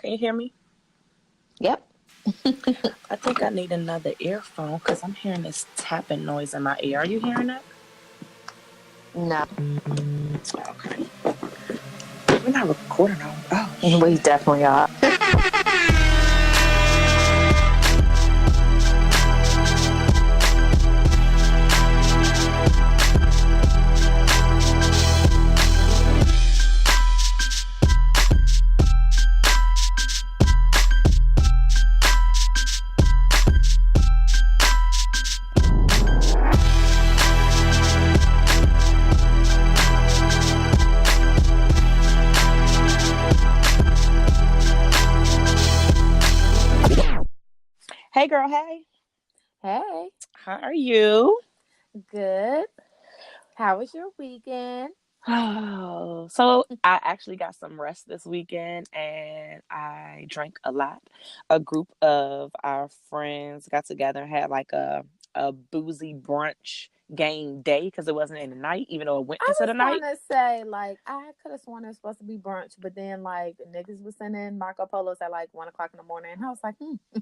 Can you hear me? Yep. I think I need another earphone because I'm hearing this tapping noise in my ear. Are you hearing that? No, Okay. We're not recording on. Oh, we shit. definitely are. Hey, girl. Hey. Hey, How are you? good. How was your weekend? Oh, so I actually got some rest this weekend and I drank a lot. A group of our friends got together and had like a boozy brunch game day because it wasn't in the night, even though it went I into the was night. gonna say, like, I could have sworn it was supposed to be brunch, but then, like, niggas was sending Marco Polos at like 1 o'clock in the morning, and I was like,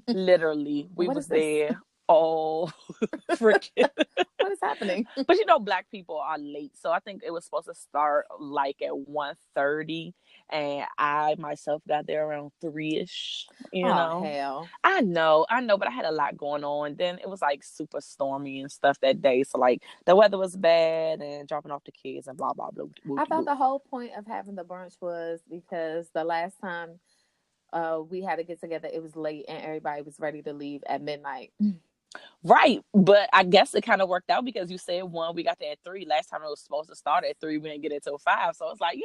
Literally, we what was is this? there all freaking. What is happening? But you know, black people are late, so I think it was supposed to start like at 1:30, and I myself got there around 3ish. You Oh, know, hell. I know, but I had a lot going on. Then it was like super stormy and stuff that day, so like the weather was bad and dropping off the kids and blah blah blah. I Whoop, thought whoop. the whole point of having the brunch was because the last time we had to get together, it was late and everybody was ready to leave at midnight. Right, but I guess it kind of worked out because you said one, we got there at 3. Last time it was supposed to start at 3, we didn't get it till 5. So it's like,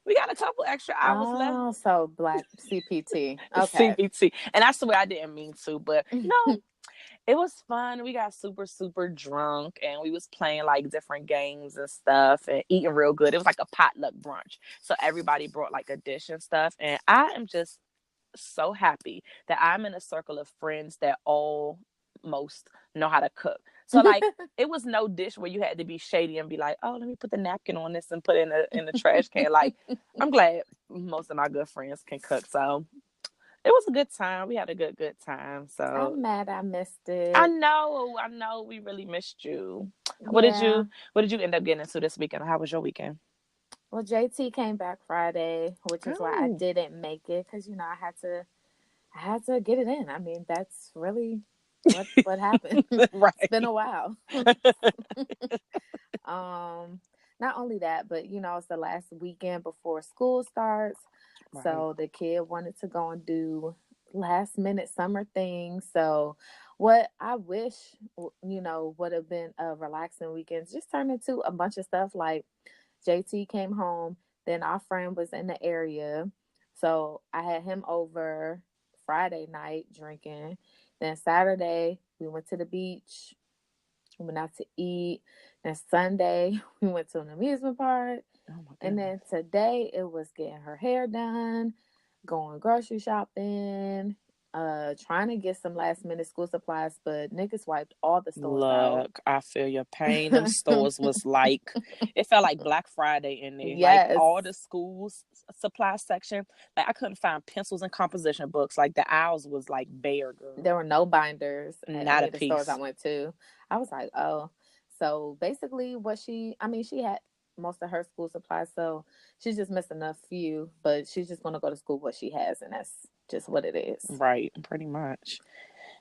we got a couple extra hours left. Oh, so black CPT. Okay. CBT. And I swear I didn't mean to, but it was fun. We got super, super drunk and we was playing like different games and stuff and eating real good. It was like a potluck brunch. So everybody brought like a dish and stuff. And I am just so happy that I'm in a circle of friends that almost know how to cook. So like it was no dish where you had to be shady and be like, oh, let me put the napkin on this and put it in the trash can. Like I'm glad most of my good friends can cook. So it was a good time. We had a good time. So I'm mad I missed I it. know, I know we really missed you. What did Yeah. you what did you end up getting into this weekend? How was your weekend? Well, JT came back Friday, which is why I Oh, didn't make it because I had to get it in. I mean, that's really what happened. It's been right. a while. um, Not only that, but it's the last weekend before school starts. Right. So the kid wanted to go and do last minute summer things. So what I wish, would have been a relaxing weekend just turned into a bunch of stuff. Like JT came home, then our friend was in the area. So I had him over Friday night drinking. Then Saturday we went to the beach. We went out to eat. Then Sunday we went to an amusement park. Oh my And goodness. then today it was getting her hair done, going grocery shopping, trying to get some last minute school supplies, but niggas wiped all the stores out. Look, I feel your pain. Them stores was like, it felt like Black Friday in there. Like Yes. all the schools supply section, like I couldn't find pencils and composition books. Like the aisles was like bare, girl. There were no binders at Not any a of the stores I piece. went to. I was like, oh. So basically, she had most of her school supplies, so she's just missing a few, but she's just going to go to school with what she has, and that's just what it is. Right, pretty much.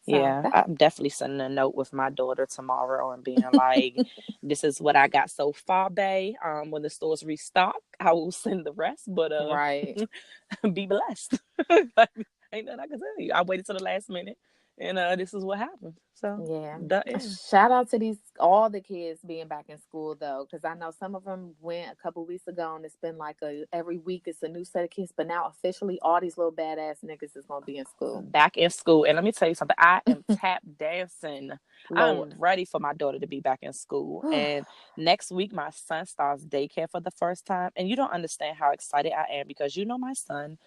So Yeah, that. I'm definitely sending a note with my daughter tomorrow and being like, "This is what I got so far, bae. When the stores restock, I will send the rest. But Right. be blessed. Like, ain't nothing I can tell you. I waited till the last minute, and this is what happened. So, Yeah. yeah. Shout out to all the kids being back in school though, because I know some of them went a couple weeks ago, and it's been like every week it's a new set of kids. But now officially, all these little badass niggas is gonna be in school. Back in school, and let me tell you something. I am tap dancing. I'm Lord. ready for my daughter to be back in school. And next week, my son starts daycare for the first time, and you don't understand how excited I am because you know my son.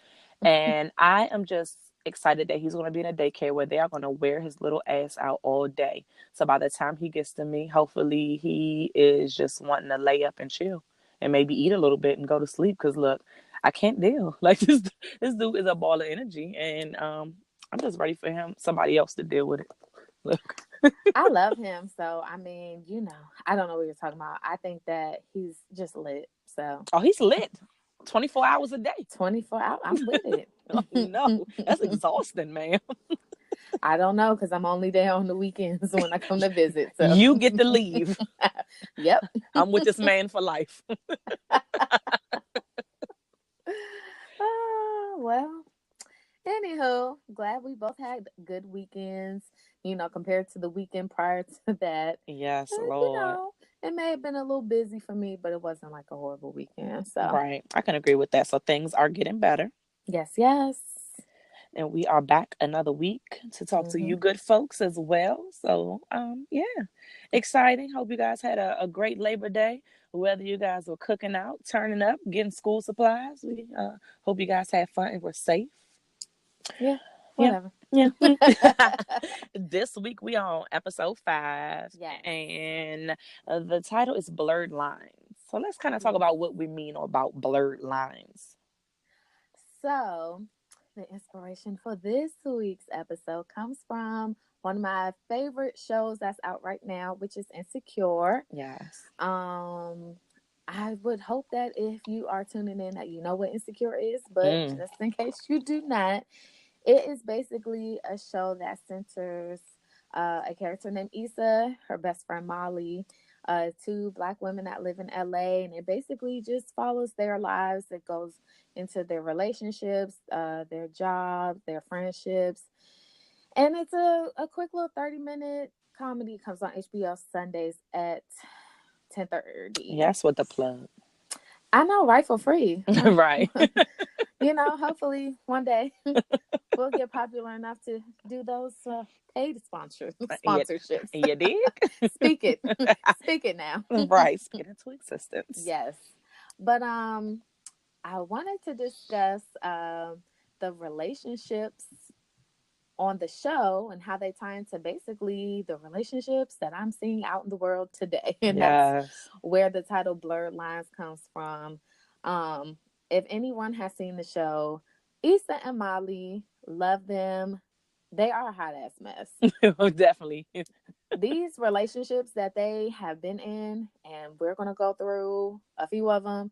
And I am just excited that he's going to be in a daycare where they are going to wear his little ass out all day. So by the time he gets to me, hopefully he is just wanting to lay up and chill and maybe eat a little bit and go to sleep. Because look, I can't deal. Like this dude is a ball of energy, and I'm just ready for somebody else to deal with it. Look. I love him. So, I mean, I don't know what you're talking about. I think that he's just lit. So, Oh, he's lit 24 hours a day. 24 hours, I'm with it. Oh, no, that's exhausting, man. I don't know because I'm only there on the weekends when I come to visit. So, You get to leave. yep. I'm with this man for life. Well, anywho, glad we both had good weekends, compared to the weekend prior to that. Yes, You Lord. know, it may have been a little busy for me, but it wasn't like a horrible weekend. So, Right. I can agree with that. So things are getting better. yes, yes. And we are back another week to talk to Hmm. you good folks as well. So, yeah, exciting. Hope you guys had a great Labor Day. Whether you guys were cooking out, turning up, getting school supplies, we hope you guys had fun and were safe. Yeah, Yeah, whatever. yeah. This week we on episode 5, Yes. and the title is Blurred Lines. So let's kind of talk Yes. about what we mean about blurred lines. So, the inspiration for this week's episode comes from one of my favorite shows that's out right now, which is Insecure. Yes. I would hope that if you are tuning in that you know what Insecure is, but Mm. just in case you do not, it is basically a show that centers a character named Issa, her best friend Molly, two black women that live in LA, and it basically just follows their lives. It goes into their relationships, their jobs, their friendships, and it's a quick little 30-minute comedy. It comes on HBO Sundays at 10:30. Yes, with the plug. I know, right, for free. Right. Hopefully one day we'll get popular enough to do those paid You, sponsorships. you dig? Speak it. Speak it now. Right. Speak into existence. Yes. But I wanted to discuss the relationships on the show and how they tie into basically the relationships that I'm seeing out in the world today. And that's Yes. where the title Blurred Lines comes from. If anyone has seen the show, Issa and Molly, love them. They are a hot ass mess. Definitely. These relationships that they have been in, and we're going to go through a few of them,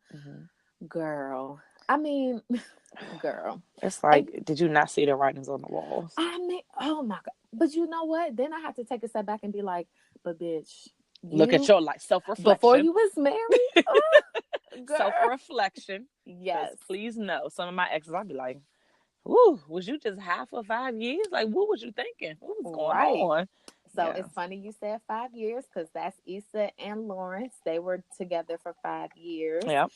girl. I mean, girl. It's like, did you not see the writings on the walls? I mean, oh my God. But you know what? Then I have to take a step back and be like, but bitch, Look at your life. Self-reflection. before you was married? Self-reflection. Yes. Please know, some of my exes, I'd be like, "Ooh, was you just high for 5 years? Like, what was you thinking? What was going on?" So it's funny you said 5 years because that's Issa and Lawrence. They were together for 5 years. Yeah.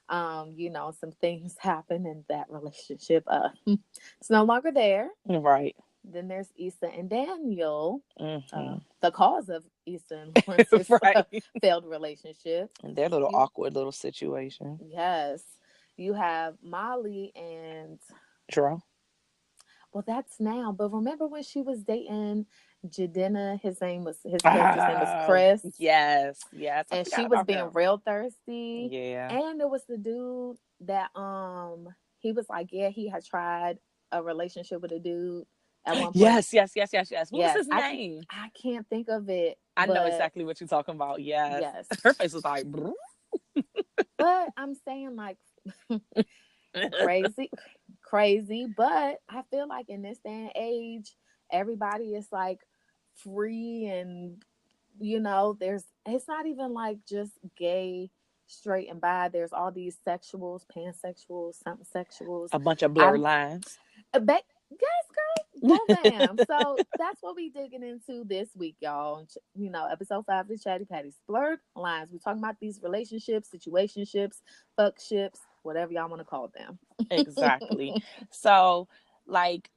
Some things happen in that relationship. It's no longer there. Right. Then there's Issa and Daniel, Mm-hmm. the cause of Issa and Lawrence's Right. failed relationship. And their little awkward little situation. Yes. You have Molly and Drew. well, that's now. But remember when she was dating Jadena? His character's name was Chris. Yes. And she was being real thirsty. Yeah. And there was the dude that he was like, yeah, he had tried a relationship with a dude at one point. Yes. What was his name? I can't think of it. I know exactly what you're talking about. Yes. Her face was like, but I'm saying like crazy. But I feel like in this day and age, everybody is like free and it's not even like just gay, straight and bi. There's all these sexuals, pansexuals, something sexuals, a bunch of blurred lines. Yes, girl. Well, damn. So that's what we digging into this week, y'all. Episode 5 of the Chatty Pattys. Blurred lines. We're talking about these relationships, situationships, fuckships, whatever y'all want to call them. Exactly. So, like,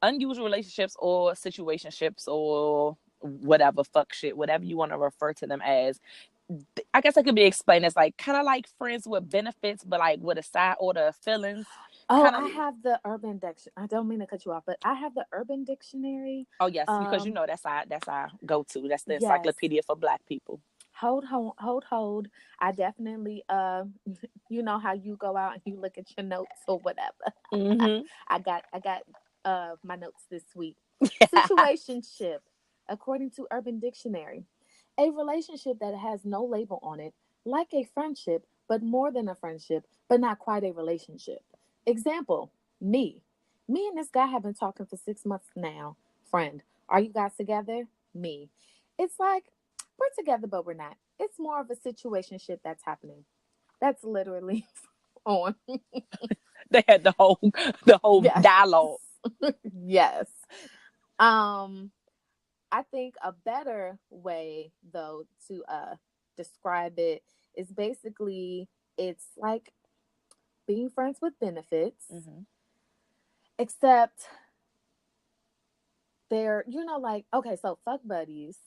unusual relationships or situationships or whatever, fuck shit, whatever you want to refer to them as. I guess it could be explained as like kind of like friends with benefits, but like with a side order of feelings. Oh, I have the Urban Dictionary. I don't mean to cut you off, but I have the Urban Dictionary. Oh yes, because that's our go-to. That's the encyclopedia for Black people. hold. I definitely you know how you go out and you look at your notes or whatever. Mm-hmm. I got my notes this week. Situationship, according to Urban Dictionary, a relationship that has no label on it, like a friendship, but more than a friendship, but not quite a relationship. Example, me. Me and this guy have been talking for 6 months now. Friend, are you guys together? Me. It's like we're together, but we're not. It's more of a situationship that's happening. That's literally on. They had the whole Yes. dialogue. Yes. Um, I think a better way though to describe it is basically it's like being friends with benefits, Mm-hmm. except they're like okay, so fuck buddies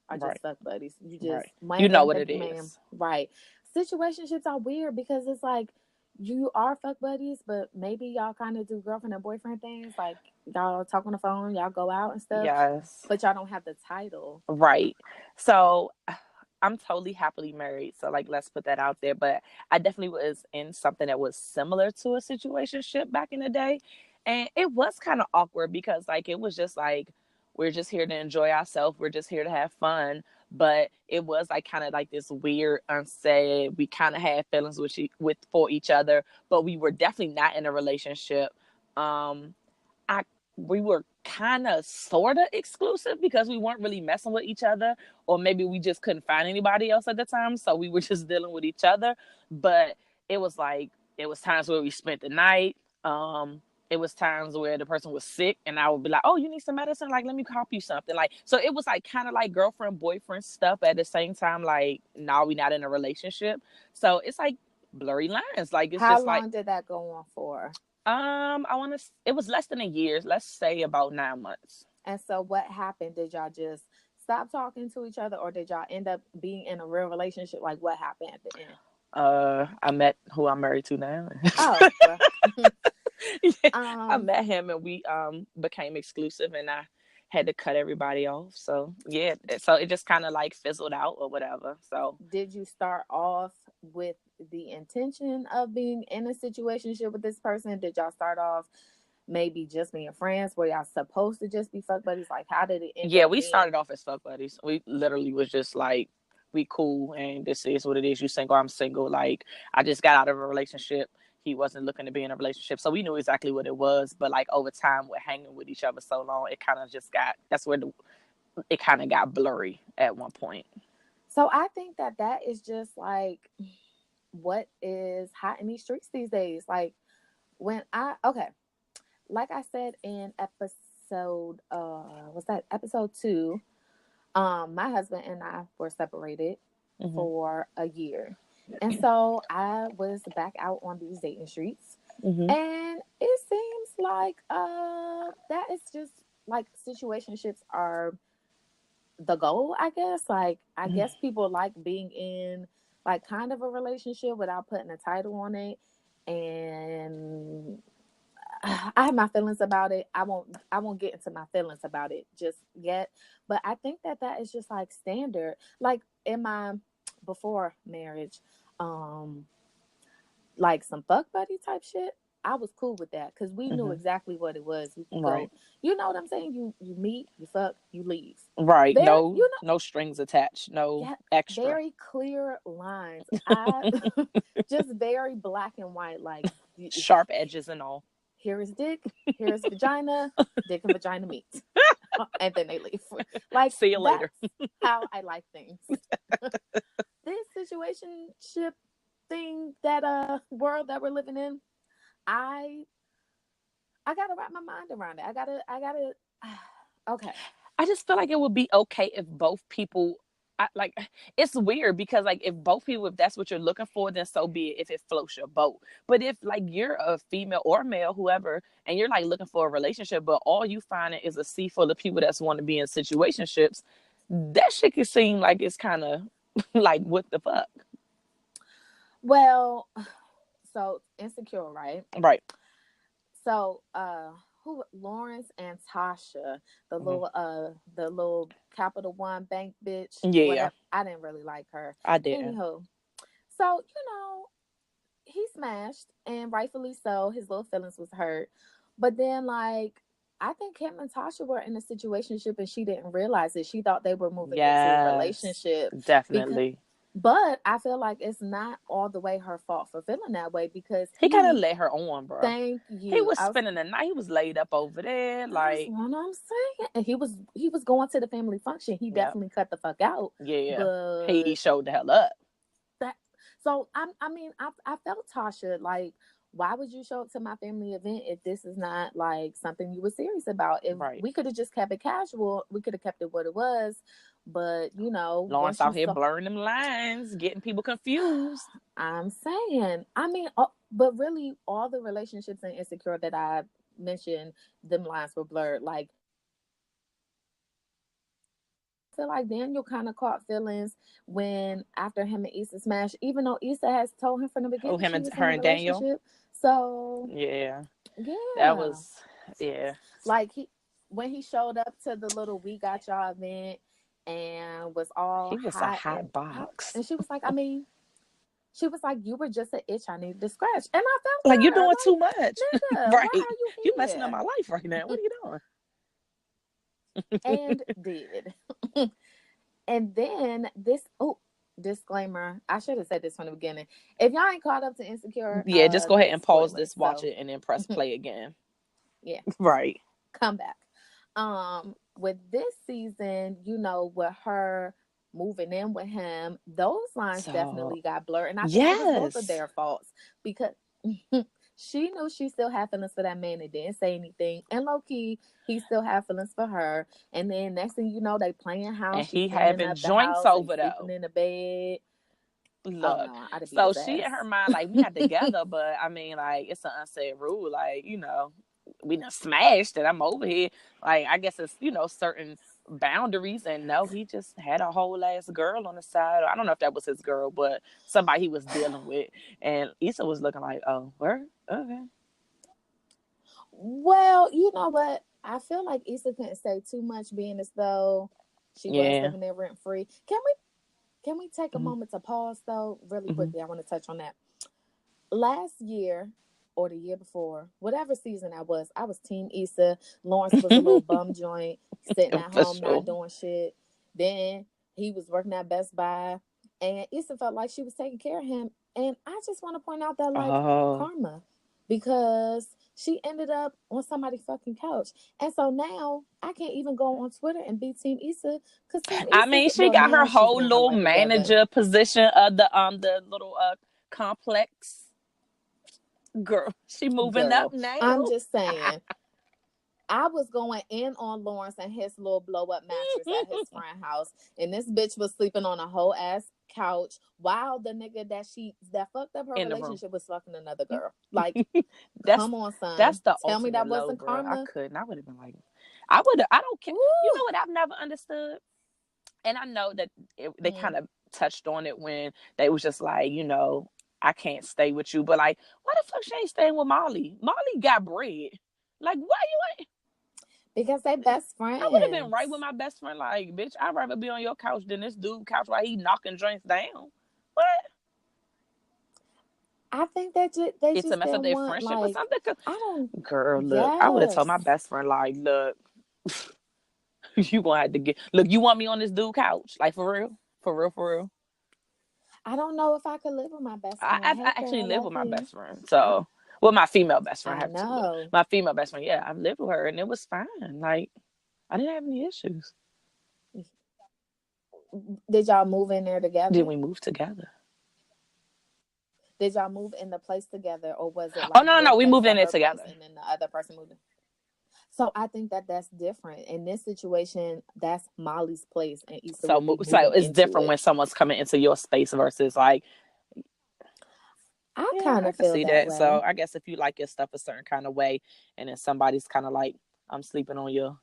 are just Right. fuck buddies. You just Right. You wham know bam what thank it you ma'am. is. Right. Situationships are weird because it's like you are fuck buddies, but maybe y'all kind of do girlfriend and boyfriend things, like y'all talk on the phone, y'all go out and stuff, Yes. but y'all don't have the title. Right. So I'm totally happily married. So like let's put that out there. But I definitely was in something that was similar to a situationship back in the day. And it was kind of awkward because like it was just like we're just here to enjoy ourselves. We're just here to have fun. But it was like kind of like this weird unsaid. We kind of had feelings with for each other, but we were definitely not in a relationship. I we were kind of sort of exclusive because we weren't really messing with each other, or maybe we just couldn't find anybody else at the time, so we were just dealing with each other. But it was like it was times where we spent the night. It was times where the person was sick and I would be like, oh, you need some medicine, like let me cop you something, like, so it was like kind of like girlfriend boyfriend stuff at the same time, like now we not in a relationship, so it's like blurry lines, like it's How just like long did that go on for? I want to. It was less than a year. Let's say about 9 months. And so what happened? Did y'all just stop talking to each other or did y'all end up being in a real relationship? Like what happened at the end? I met who I'm married to now. Oh, well. Yeah, I um met him and we became exclusive, and I had to cut everybody off. So yeah, so it just kind of like fizzled out or whatever. So did you start off with the intention of being in a situationship with this person? Did y'all start off maybe just being friends? Were y'all supposed to just be fuck buddies? Like how did it end yeah, up we being? started off as fuck buddies. We literally was just like, we cool, and this is what it is. You single, I'm single. Like I just got out of a relationship. He wasn't looking to be in a relationship, so we knew exactly what it was. But like over time, we're hanging with each other so long, it kind of just got. That's where it kind of got blurry at one point. So I think that that is just like what is hot in these streets these days. Like when I okay, like I said in episode was that episode 2, my husband and I were separated Mm-hmm. for a year. And so I was back out on these dating streets. Mm-hmm. And it seems like that is just like situationships are the goal, I guess. Like I guess people like being in like kind of a relationship without putting a title on it. And I have my feelings about it. I won't get into my feelings about it just yet. But I think that that is just like standard. Like in my before marriage, um, like some fuck buddy type shit. I was cool with that because we knew Mm-hmm. exactly what it was. We could Right. go, you know what I'm saying? You meet, you fuck, you leave. Right. There, No, no strings attached. No yeah, extra. very clear lines. I just very black and white. Like Sharp edges and all. here is dick, here is vagina, dick and vagina meet, and then they leave. Like See you that's later. how I like things. This situationship thing, that world that we're living in, I I gotta wrap my mind around it. I gotta. Okay. I just feel like it would be okay if both people. Like it's weird because like if both people, if that's what you're looking for, then so be it, if it floats your boat. But if like you're a female or male, whoever, and you're like looking for a relationship, but all you find is a sea full of people that's want to be in situationships, that shit can seem like it's kind of like what the fuck. Well, so insecure, right? Right. So, who Lawrence and Tasha, Mhm. the little Capital One bank bitch, Yeah, whatever. I didn't really like her. I didn't. Anywho, so he smashed, and rightfully so. His little feelings was hurt, but then like I think him and Tasha were in a situationship, and she didn't realize it. She thought they were moving into a Yes, relationship because. definitely. But I feel like it's not all the way her fault for feeling that way because He kind of let her on, bro. thank He you. was spending the night. He was laid up over there, That's like, what I'm saying. And he was going to the family function. He yep, definitely cut the fuck out. yeah. He But showed the hell up. that so I felt Tasha like, why would you show up to my family event if this is not like something you were serious about? If Right. we could have just kept it casual, we could have kept it what it was. But Lawrence once you out here saw, blurring them lines, getting people confused. I'm saying, but really, all the relationships and insecure that I mentioned, them lines were blurred. Like, I feel like Daniel kind of caught feelings when after him and Issa smashed, even though Issa has told him from the Oh, beginning him she and was her in a and Daniel. relationship. So Yeah, that yeah, was, yeah. like when he showed up to the little "We Got Y'all" event and was all He was a hot hot box. and she was like, she was like, you were just an itch I needed to scratch, and I Like, you're felt her doing too much. like, nigga, why Right. are you You messing up here? my life right now. What are you doing? And did. And then disclaimer, I should have said this from the beginning. If y'all ain't caught up to Insecure, Yeah, just go ahead there's and pause spoilers. this, watch So it, and then press play again. yeah, Right. come back. With this season, with her moving in with him, those lines So, definitely got blurred. And I think it was both of yes. their faults because she knew she still had feelings for that man and didn't say anything. And low key, he still had feelings for her. And then next thing you know, they playing And house. She's he cleaning having up the joints house. They over, sleeping though. in the bed. Oh Look, no, I'd have beat so his she in ass. her mind, like, we not together, but I mean, like, it's an unsaid rule. Like, we done smashed and I'm over here. Like, I guess it's, certain boundaries. And no, he just had a whole ass girl on the side. I don't know if that was his girl, but somebody he was dealing with. And Issa was looking like, oh, where? Okay. Well, you know what? I feel like Issa couldn't say too much, being as though she was Yeah. living there rent free. Can we take a Mhm. moment to pause though, really Mhm. quickly? I want to touch on that. Last year or the year before, whatever season I was Team Issa. Lawrence was a little bum joint, sitting at For home sure. not doing shit. Then he was working at Best Buy, and Issa felt like she was taking care of him. And I just want to point out that like Oh. karma, because she ended up on somebody's fucking couch, and so now I can't even go on Twitter and be Team Issa because Team I Issa. mean, she Well, got her now she's whole getting her little life together. manager position of the little complex. Girl, she moving up Girl, I'm now. just saying. I was going in on Lawrence and his little blow up mattress at his friend house, and this bitch was sleeping on a whole ass couch while the nigga that fucked up her In the room. relationship was fucking another girl. Like, That's come on, that's son, the tell me ultimate that low, wasn't bro. I karma. couldn't. I would have been like, I would have. I don't care. You Woo! know what I've never understood, and I know that they Mm. kind of touched on it when they was just like, I can't stay with you, but like, why the fuck she ain't staying with Molly? Molly got bread. Like, why you ain't? Because they best I would have been friends. right with my best friend. Like, bitch, I'd rather be on your couch than this dude couch while he knocking joints down. What? I think that they It's a just mess of didn't their want friendship or like something. I don't. Girl, look, I would have told Yes, my best friend, like, look, you gonna have to get. Look, you want me on this dude couch? Like, for real, for real, for real. I don't know if I could live with my best I, friend. I, Hey, I actually girl, I live love with my you. best friend. I So, well, my female best friend, I I have two, but know. my female best friend, yeah, I've lived with her and it was fine. Like, I didn't have any issues. Did y'all move in there Then together? we moved together. Did y'all move in the place together, or was it Oh like no, no, your no, we place moved or in there her place, together. and then the other person moved in? So I think that that's different in this situation. That's Molly's place, and Issa would be So moving it's into different it. when someone's coming into your space versus like, I yeah, kind I of can feel see that that. So way. I guess if you like your stuff a certain kind of way, and then somebody's kind of like, I'm sleeping on your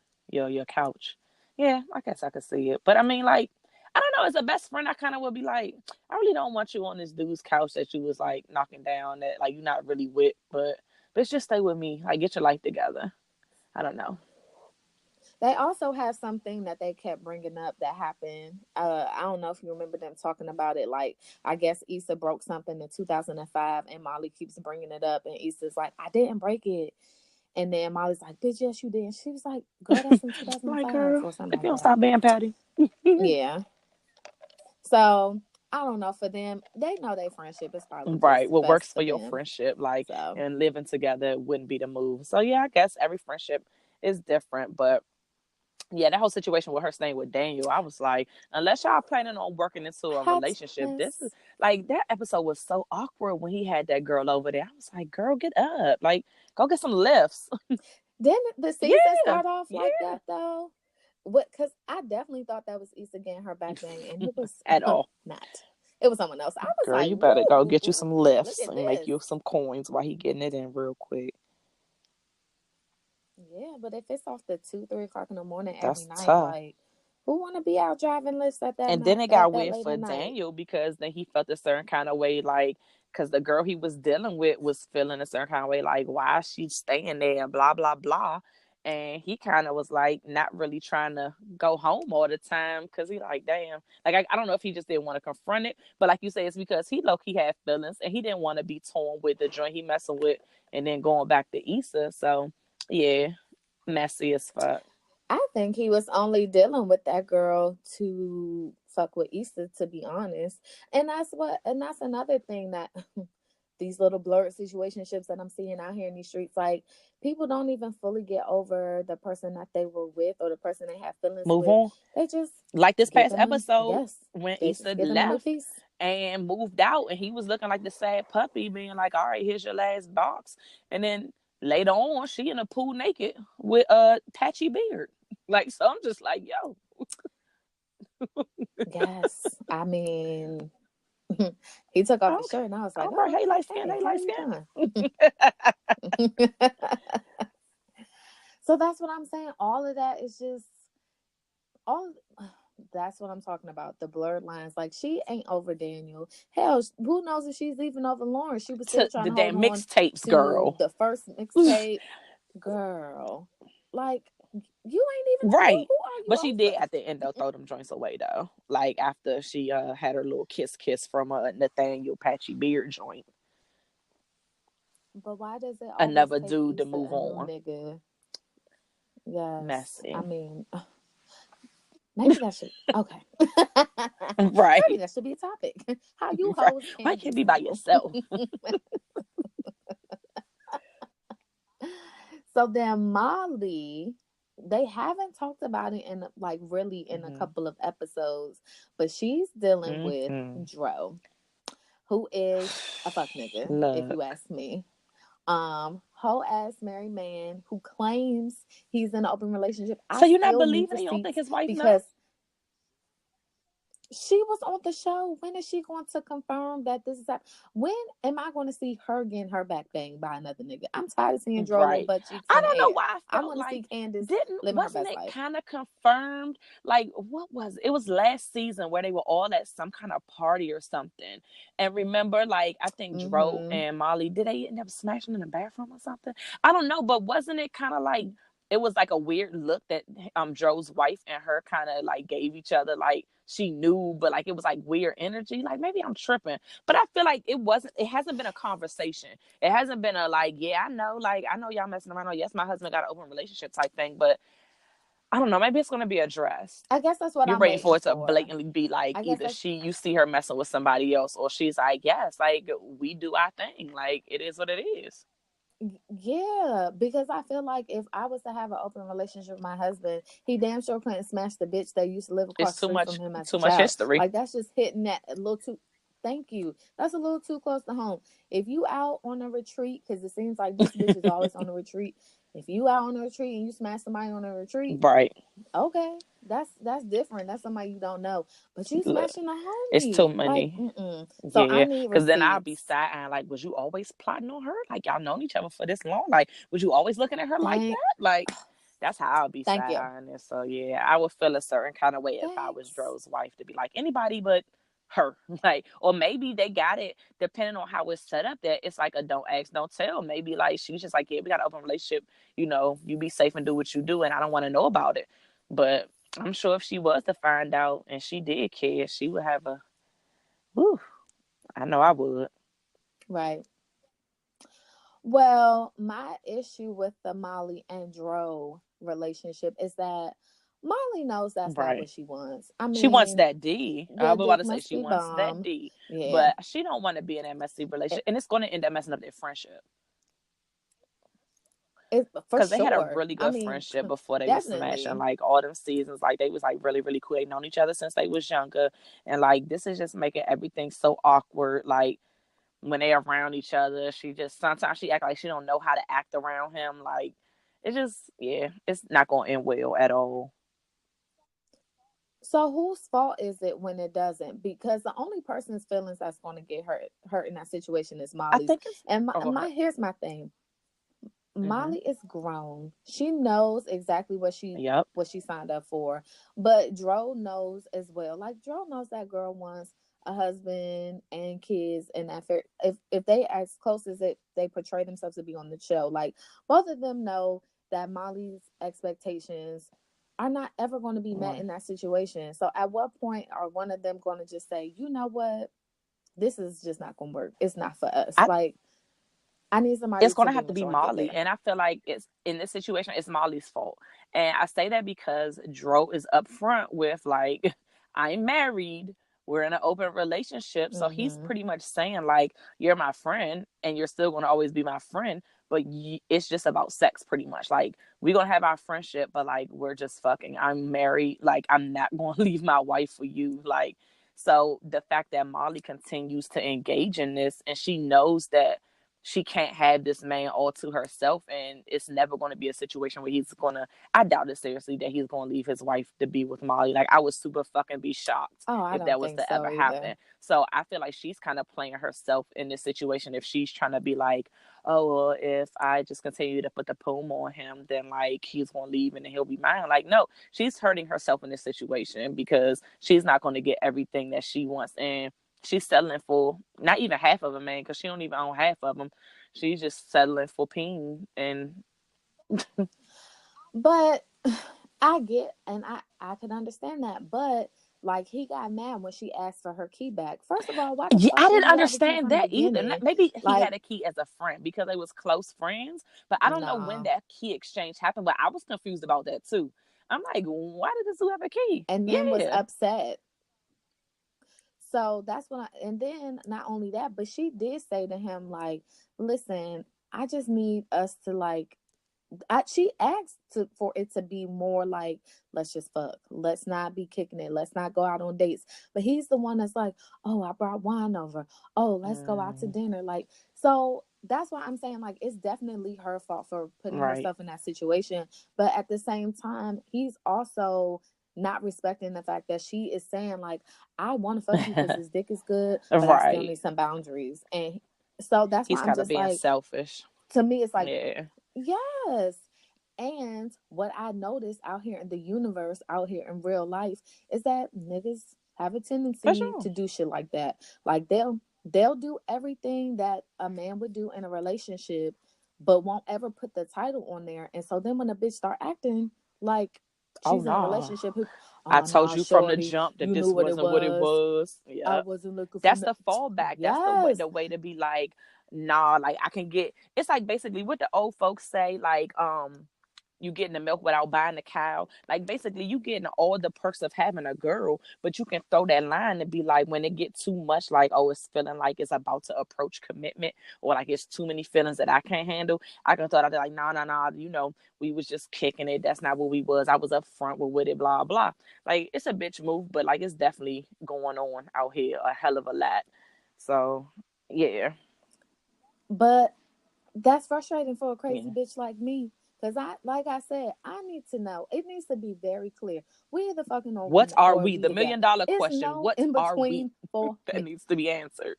couch. Yeah, I guess I could see it. But I mean, like, I don't know. As a best friend, I kind of would be like, I really don't want you on this dude's couch that you was like knocking down that like you're not really with, but bitch, just stay with me. Like, get your life together. I don't know. They also have something that they kept bringing up that happened. I don't know if you remember them talking about it. Like, I guess Issa broke something in 2005, and Molly keeps bringing it up, and Issa's like, "I didn't break it," and then Molly's like, "Bitch, yes, you did." And she was like, "Girl, that's in Like, 2005 girl, or something if you like don't that." stop being petty. Yeah. So I don't know. For them, they know their friendship is probably just Right. What best works for for your them. friendship, like, So and living together wouldn't be the move. So yeah, I guess every friendship is different, but yeah, that whole situation with her staying with Daniel, I was like, unless y'all planning on working into a hot relationship, this is mess. like that episode was so awkward when he had that girl over there. I was like, girl, get up, like, go get some lifts. Didn't the season Yeah, start off like yeah, that though? What? Because I definitely thought that was Issa getting her back bang, and it was at all. not. It was someone else. I was Girl, like, you better go "Whoa, get you some look lifts at and make this." you some coins while he getting it in real quick. Yeah, but if it's off the 2, 3 o'clock in the morning every That's night, tough. like, who want to be out driving lifts at that And then night, it at got that weird late for at night? Daniel because then he felt a certain kind of way, like, because the girl he was dealing with was feeling a certain kind of way, like, why is she staying there, blah, blah, blah. And he kind of was like, not really trying to go home all the time because he, like, damn. Like, I don't know if he just didn't want to confront it, but like you say, it's because he low key had feelings and he didn't want to be torn with the joint he messing with and then going back to Issa. So, yeah, messy as fuck. I think he was only dealing with that girl to fuck with Issa, to be honest. And that's another thing that these little blurred situationships that I'm seeing out here in these streets, like, people don't even fully get over the person that they were with or the person they have feelings Move with. on. They just Like this give past them a episode yes. when They Issa just give them a new left piece. and moved out and he was looking like the sad puppy, being like, all right, here's your last box. And then later on, she in a pool naked with a patchy beard. Like, so I'm just like, yo. Yes. I mean, he took off his Okay. shirt and I was like, All right. oh, Hey, okay. light skin. Hey, Hey, how light you skin. doing? So that's what I'm saying. All of that is just all. That's what I'm talking about. The blurred lines. Like, she ain't over Daniel. Hell, who knows if she's even over Lauren? She was still To trying the to hold damn on mixtapes, to girl. the first mixtape. Girl, like, you ain't even Right. who are you But she did over? at the end though throw them joints away though. Like after she had her little kiss from Nathaniel Patchy Beard joint. But why does it always Another take dude to Issa move a new on. nigga? Yes, I Messy. mean, maybe that should okay. Maybe Right. that should be a topic. How you Right. hoes Why can can't be be by single. yourself? So then Molly, they haven't talked about it in, like, really in a Mm-hmm. couple of episodes, but she's dealing with Mm-hmm. Dro, who is a fuck nigga, if you Look. ask me. Whole ass married man who claims he's in an open relationship. So I you're not still need believing it? You don't think receipts his wife know? because she was on the show. When is she going to confirm that this is happening? When am I going to see her getting her back banged by another nigga? I'm tired of seeing Dro little Right. butt cheeks I in the don't know air. why I I felt want to like see Candace didn't living her wasn't best it life. kind of confirmed? Like what was it? It was last season where they were all at some kind of party or something. And remember, like I think Dro Mm-hmm. and Molly, did they end up smashing in the bathroom or something? I don't know, but wasn't it kind of like it was like a weird look that Dro's wife and her kind of like gave each other, like she knew, but like it was like weird energy. Like maybe I'm tripping, but I feel like it hasn't been a conversation. It hasn't been a like, yeah, I know y'all messing around. Or yes, my husband got an open relationship type thing, but I don't know. Maybe it's gonna be addressed. I guess that's what You're I'm waiting for waiting it to for. blatantly be like I guess either that's you see her messing with somebody else, or she's like, yes, like we do our thing. Like it is what it is. yeah, because I feel like if I was to have an open relationship with my husband, he damn sure couldn't smash the bitch that used to live It's across the street from him as a too much child. history. Like, that's just hitting that a little too. Thank you. That's a little too close to home. If you out on a retreat, because it seems like this bitch is always on a retreat. If you out on a retreat and you smash somebody on a retreat, Right. okay, that's different. That's somebody you don't know. But you Look, smashing a it's too homie, like, many. mm-mm. So I Yeah, need because then I'll be receipts. side eyeing like, was you always plotting on her? Like y'all known each other for this long? Like, was you always looking at her like Thank, that? Like, that's how I'll be thank side you. eyeing it. So yeah, I would feel a certain kind of way if I was Thanks. Dro's wife to be like anybody but. her. Like, or maybe they got it depending on how it's set up, that it's like a don't ask, don't tell. Maybe like she's just like, yeah, we got an open relationship, you be safe and do what you do, and I don't want to know about it. But I'm sure if she was to find out and she did care, she would have a whew, I know I would. Right. Well, my issue with the Molly and Dro relationship is that Molly knows that's not Right. what she wants. I She wants mean, that D. I the was about dick to say must she be wants that bomb. D, Yeah. but she don't want to be in that messy It, relationship, and it's going to end up messing up their friendship. it for Because they had a sure. really I good mean, friendship before they was smashing. definitely. Like all them seasons, like they was like really, really cool. They known each other since they was younger, and like this is just making everything so awkward. Like when they around each other, she just sometimes she act like she don't know how to act around him. Like it just it's not going to end well at all. So whose fault is it when it doesn't? Because the only person's feelings that's going to get hurt in that situation is I Molly's. think it's And oh, go ahead. here's my thing. Mm-hmm. Molly is grown. She knows exactly Yep. what she signed up for. But Dro knows as well. Like Dro knows that girl wants a husband and kids, and that if they as close as they portray themselves to be on the show, like both of them know that Molly's expectations are not ever going to be met Right. in that situation. So at what point are one of them going to just say, you know what, this is just not going to work. It's not for us. I Like I need somebody it's to gonna be have to be mature and get Molly. there. And I feel like it's in this situation, it's Molly's fault. And I say that because Dro is upfront with like, I'm married, we're in an open relationship. So he's Mm-hmm. pretty much saying, like, you're my friend and you're still gonna always be my friend, but it's just about sex pretty much. Like, we're gonna have our friendship, but like we're just fucking. I'm married, like I'm not gonna leave my wife for you. Like, so the fact that Molly continues to engage in this and she knows that she can't have this man all to herself, and it's never going to be a situation where he's gonna, I doubt it seriously that he's going to leave his wife to be with Molly. Like, I would super fucking be shocked Oh, I if don't that was think to so ever either. happen. So I feel like she's kind of playing herself in this situation if she's trying to be like, oh well, if I just continue to put the poom on him, then like he's going to leave and then he'll be mine. Like, no, she's hurting herself in this situation because she's not going to get everything that she wants. And she's settling for not even half of a man because she don't even own half of them. She's just settling for peen and But I get and I can understand that. But like he got mad when she asked for her key back. First of all, why the yeah, fuck I did didn't you have a key understand from the that either. beginning? Maybe he Like, had a key as a friend because they was close friends, but I don't know when nah. that key exchange happened. But I was confused about that too. I'm like, why did this dude have a key? And then was Yeah. upset. So that's when and then not only that, but she did say to him, like, listen, I just need us to like she asked for it to be more like, let's just fuck. Let's not be kicking it. Let's not go out on dates. But he's the one that's like, oh, I brought wine over. Oh, let's go out to Mm, dinner. Like, so that's why I'm saying, like, it's definitely her fault for putting right. herself in that situation. But at the same time, he's also not respecting the fact that she is saying, like, I want to fuck you because this dick is good, but I still Right. need some boundaries. And so that's why He's I'm kind of just being like, selfish. to me, it's like, Yeah. yes. And what I noticed out here in the universe, out here in real life, is that niggas have a For tendency sure. to do shit like that. Like they'll do everything that a man would do in a relationship, but won't ever put the title on there. And so then when a bitch start acting like Oh she's in a no. relationship, I oh told no, you from the shorty, jump that you knew this what it wasn't what it was. was. I Yep. wasn't looking for That's no. the fallback. That's Yes. the way to be like, nah, like I can get, it's like basically what the old folks say, like, you getting the milk without buying the cow. Like basically you getting all the perks of having a girl, but you can throw that line and be like, when it get too much, like, oh, it's feeling like it's about to approach commitment, or like it's too many feelings that I can't handle. I can throw out there like, nah, nah, nah, we was just kicking it. That's not what we was. I was up front with it, blah, blah. Like it's a bitch move, but like it's definitely going on out here a hell of a lot. So yeah. But that's frustrating for a crazy Yeah. bitch like me. Cause like I said, I need to know. It needs to be very clear. We either fucking What open are or we? we The together. $1 million It's question. no What in are we? between for That me. needs to be answered.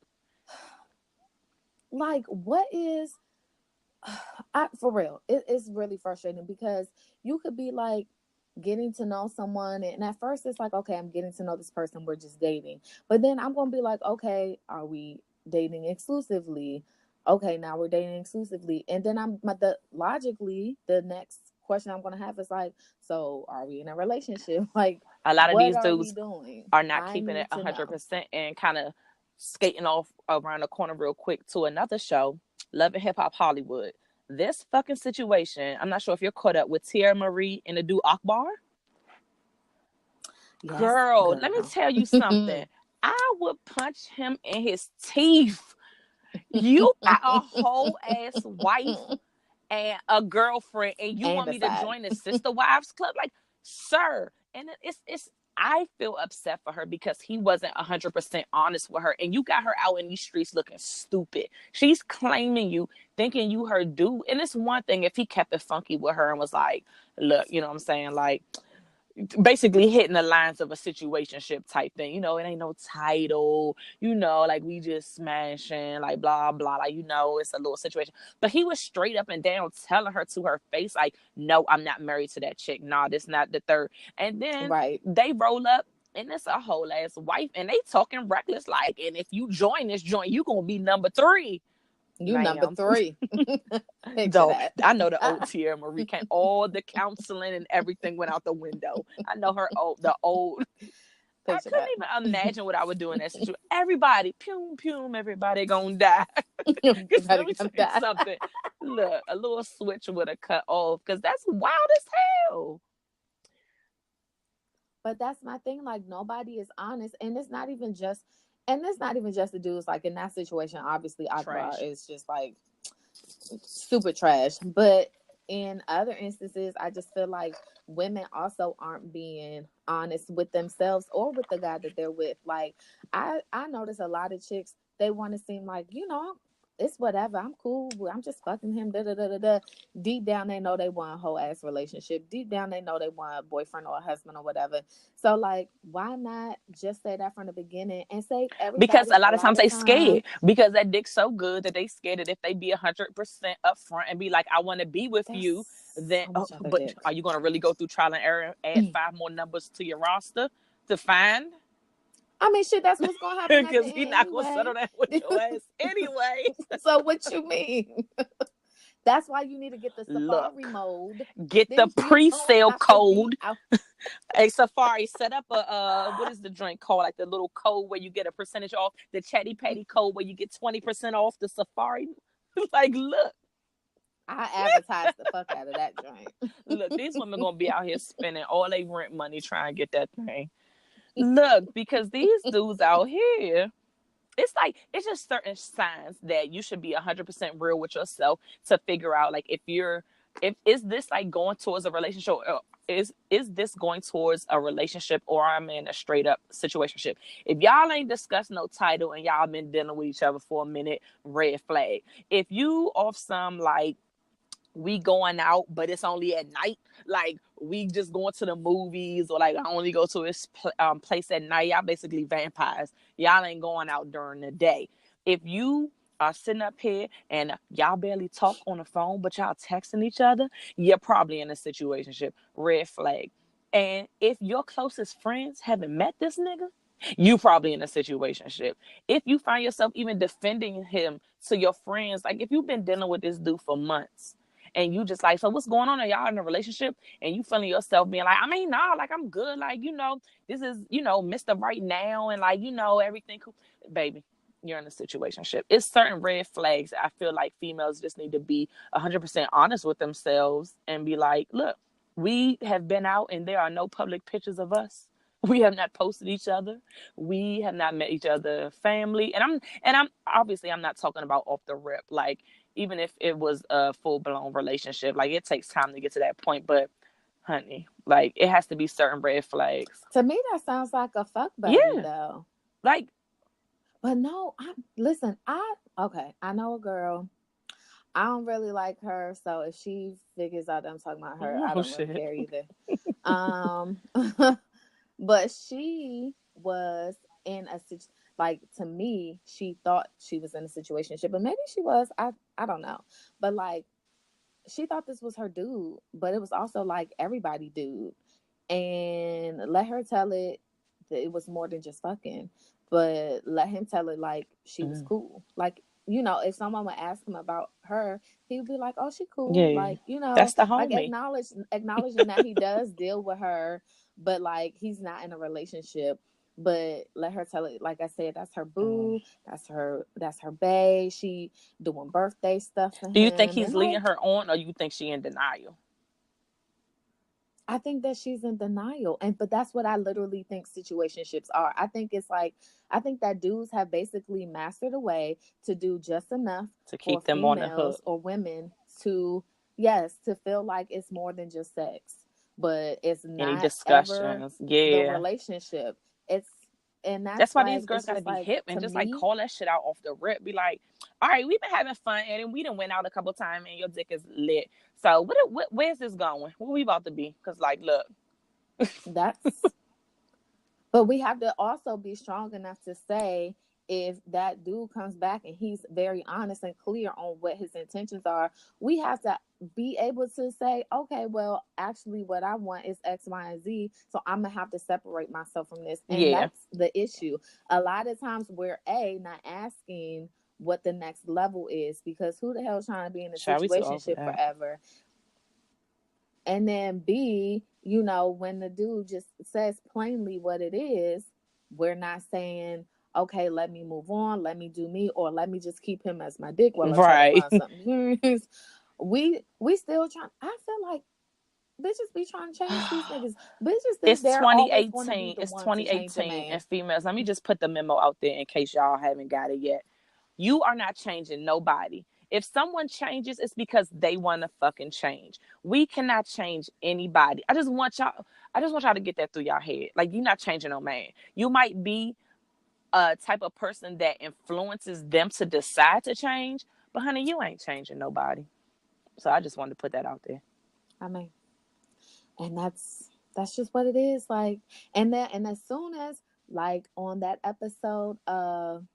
Like, what is for real? It's really frustrating because you could be like, getting to know someone, and at first it's like, okay, I'm getting to know this person, we're just dating. But then I'm gonna be like, okay, are we dating exclusively? Okay, now we're dating exclusively. And then logically the next question I'm gonna have is like, so are we in a relationship? Like, A lot of what these are we dudes doing? are not I keeping it need to know. 100% and kind of skating off around the corner real quick to another show, Love and Hip Hop Hollywood. This fucking situation, I'm not sure if you're caught up with Tierra Marie and the dude Akbar. Yes, Girl, let me girl. tell you something. I would punch him in his teeth. You got a whole ass wife and a girlfriend, and you And want a me to side. join the sister wives club? Like, sir. And it's I feel upset for her because he wasn't 100% honest with her, and you got her out in these streets looking stupid. She's claiming you, thinking you her dude, and it's one thing if he kept it funky with her and was like, look, you know what I'm saying, like, basically hitting the lines of a situationship type thing. It ain't no title, like we just smashing, like blah blah, like it's a little situation. But he was straight up and down telling her to her face, like, no, I'm not married to that chick. Nah, this not the third. And then Right. they roll up and it's a whole ass wife and they talking reckless, like, and if you join this joint, you gonna be number three. You number Ma'am. 3. Picture Though that. I know the old Tierra Marie came, all the counseling and everything went out the window. I know the old. I Picture couldn't that. even imagine what I would do in that situation. Everybody, pum pum, everybody gonna die. Because let Everybody me tell gonna you die. something. Look, a little switch would have cut off because that's wild as hell. But that's my thing. Like, nobody is honest, and it's not even just the dudes. Like, in that situation, obviously Akbar Trash. is just like super trash. But in other instances, I just feel like women also aren't being honest with themselves or with the guy that they're with. Like, I notice a lot of chicks, they want to seem like, it's whatever. I'm cool. I'm just fucking him. Da da da da da. Deep down, they know they want a whole ass relationship. Deep down, they know they want a boyfriend or a husband or whatever. So, like, why not just say that from the beginning and save Because everybody a a lot of lot times of they time? scared because that dick's so good that they scared that if they be 100% upfront and be like, I want to be with you, That's then so much other but dick. are you going to really go through trial and error and add 5 more numbers to your roster to find? I mean, shit, that's what's gonna happen at the Because he end not going to anyway. settle that with your ass anyway. So what you mean? That's why you need to get the Safari Look, mode. get the Then you don't pre-sale have to be code. out. A Safari, set up a what is the drink called? Like the little code where you get a percentage off, the Chatty Patty code where you get 20% off the Safari. Like, look, I advertise the fuck out of that joint. look, these women gonna be out here spending all their rent money trying to get that thing. Look, because these dudes out here, it's like it's just certain signs that you should be 100% real with yourself to figure out, like, if is this like going towards a relationship, or is this going towards a relationship, or I'm in a straight up situationship. If y'all ain't discussed no title and y'all been dealing with each other for a minute, red flag. If you off some like we going out, but it's only at night. Like we just going to the movies, or like I only go to this place at night. Y'all basically vampires. Y'all ain't going out during the day. If you are sitting up here and y'all barely talk on the phone, but y'all texting each other, you're probably in a situationship. Red flag. And if your closest friends haven't met this nigga, you probably in a situationship. If you find yourself even defending him to your friends, like if you've been dealing with this dude for months and you just like, so what's going on? Are y'all in a relationship? And you feeling yourself being like, I mean, nah, like I'm good. Like, this is, Mr. Right Now. And like, everything cool. Baby, you're in a situationship. It's certain red flags. I feel like females just need to be 100% honest with themselves and be like, look, we have been out and there are no public pictures of us. We have not posted each other. We have not met each other family. And I'm obviously I'm not talking about off the rip. Like even if it was a full blown relationship, like it takes time to get to that point. But honey, like it has to be certain red flags. To me, that sounds like a fuck buddy, Yeah. though. Like, But no, listen. Okay. I know a girl. I don't really like her, so if she figures out that I'm talking about her, I oh don't really shit. care either. Um, but she was in like, to me, she thought she was in a situationship, but maybe she was. I don't know, but like she thought this was her dude, but it was also like everybody dude. and let her tell it that it was more than just fucking, but let him tell it like she was Mm. cool. Like, you know, if someone would ask him about her, he would be like, "Oh, she cool." Yeah, Like, you know, that's the like homie. acknowledging that he does deal with her, but like he's not in a relationship. But let her tell it. Like I said, that's her Mm. boo. That's her bae. She doing birthday stuff for Do you think him, he's and leading like her on, or you think she in denial? I think that she's in denial. And but that's what I literally think situationships are. I think it's like I think that dudes have basically mastered a way to do just enough To for keep them on the hook. females or women to yes, to feel like it's more than just sex. But it's Any not ever discussions? the Yeah. relationship. It's and That's that's why these like girls it's gotta just be like hip and to just like me, call that shit out off the rip. Be like, all right, we've been having fun and we done went out a couple times and your dick is lit. So where's this going? Where we about to be? Cause like, look, that's but we have to also be strong enough to say if that dude comes back and he's very honest and clear on what his intentions are, we have to be able to say, okay, well, actually, what I want is X, Y, and Z. So I'm going to have to separate myself from this. And yeah. that's the issue. A lot of times we're not asking what the next level is because who the hell is trying to be in a Child, we too old for situationship that. forever? And then B, you know, when the dude just says plainly what it is, we're not saying, okay, let me move on, let me do me, or let me just keep him as my dick while I try to Right. find something serious. We still trying. I feel like bitches be trying to change these niggas. Bitches think It's they're always going to be 2018. the It's one to change a 2018. man. And females, let me just put the memo out there in case y'all haven't got it yet. You are not changing nobody. If someone changes, it's because they want to fucking change. We cannot change anybody. I just want y'all to get that through your head. Like, you're not changing no man. You might be a type of person that influences them to decide to change, but honey, you ain't changing nobody. So I just wanted to put that out there. I mean, and that's just what it is. Like, and as soon as like on that episode of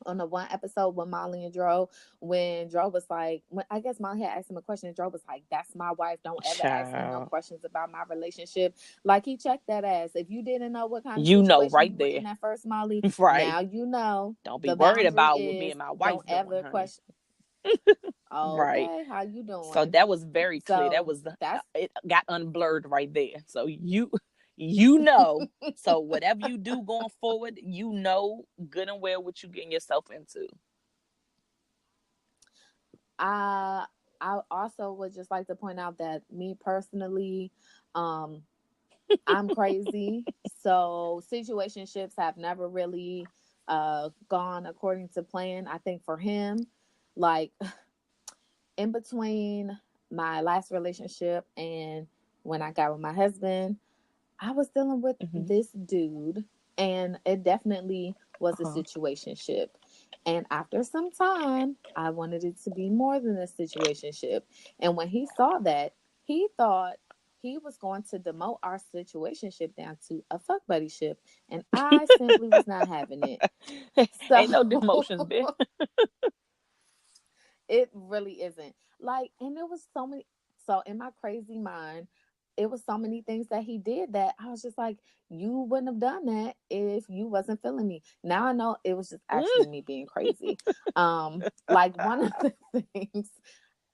on the one episode with Molly and Dro, when Dro was like, when I guess Molly had asked him a question, and Dro was like, "That's my wife. Don't ever ask me no Child, questions about my relationship." Like he checked that ass. If you didn't know what kind of you know situation you right were there. in at first, Molly, Right. now you know. Don't be The worried boundary about what me is and my wife don't doing, ever honey. question. Right. Okay, how you So doing? that was very clear. That So was that's it got unblurred right there. So you know. So whatever you do going forward, you know good and well what you getting yourself into. I I also would just like to point out that me personally, um, I'm crazy. So situationships have never really gone according to plan. I think for him, like in between my last relationship and when I got with my husband, I was dealing with Hmm. this dude and it definitely was a Uh-huh. situationship. And after some time, I wanted it to be more than a situationship. And when he saw that, he thought he was going to demote our situationship down to a fuck buddy ship. And I simply was not having it. Ain't no So demotions, bitch. it really isn't. Like, and there was so many. So in my crazy mind, it was so many things that he did that I was just like, you wouldn't have done that if you wasn't feeling me. Now I know it was just actually me being crazy. Like one of the things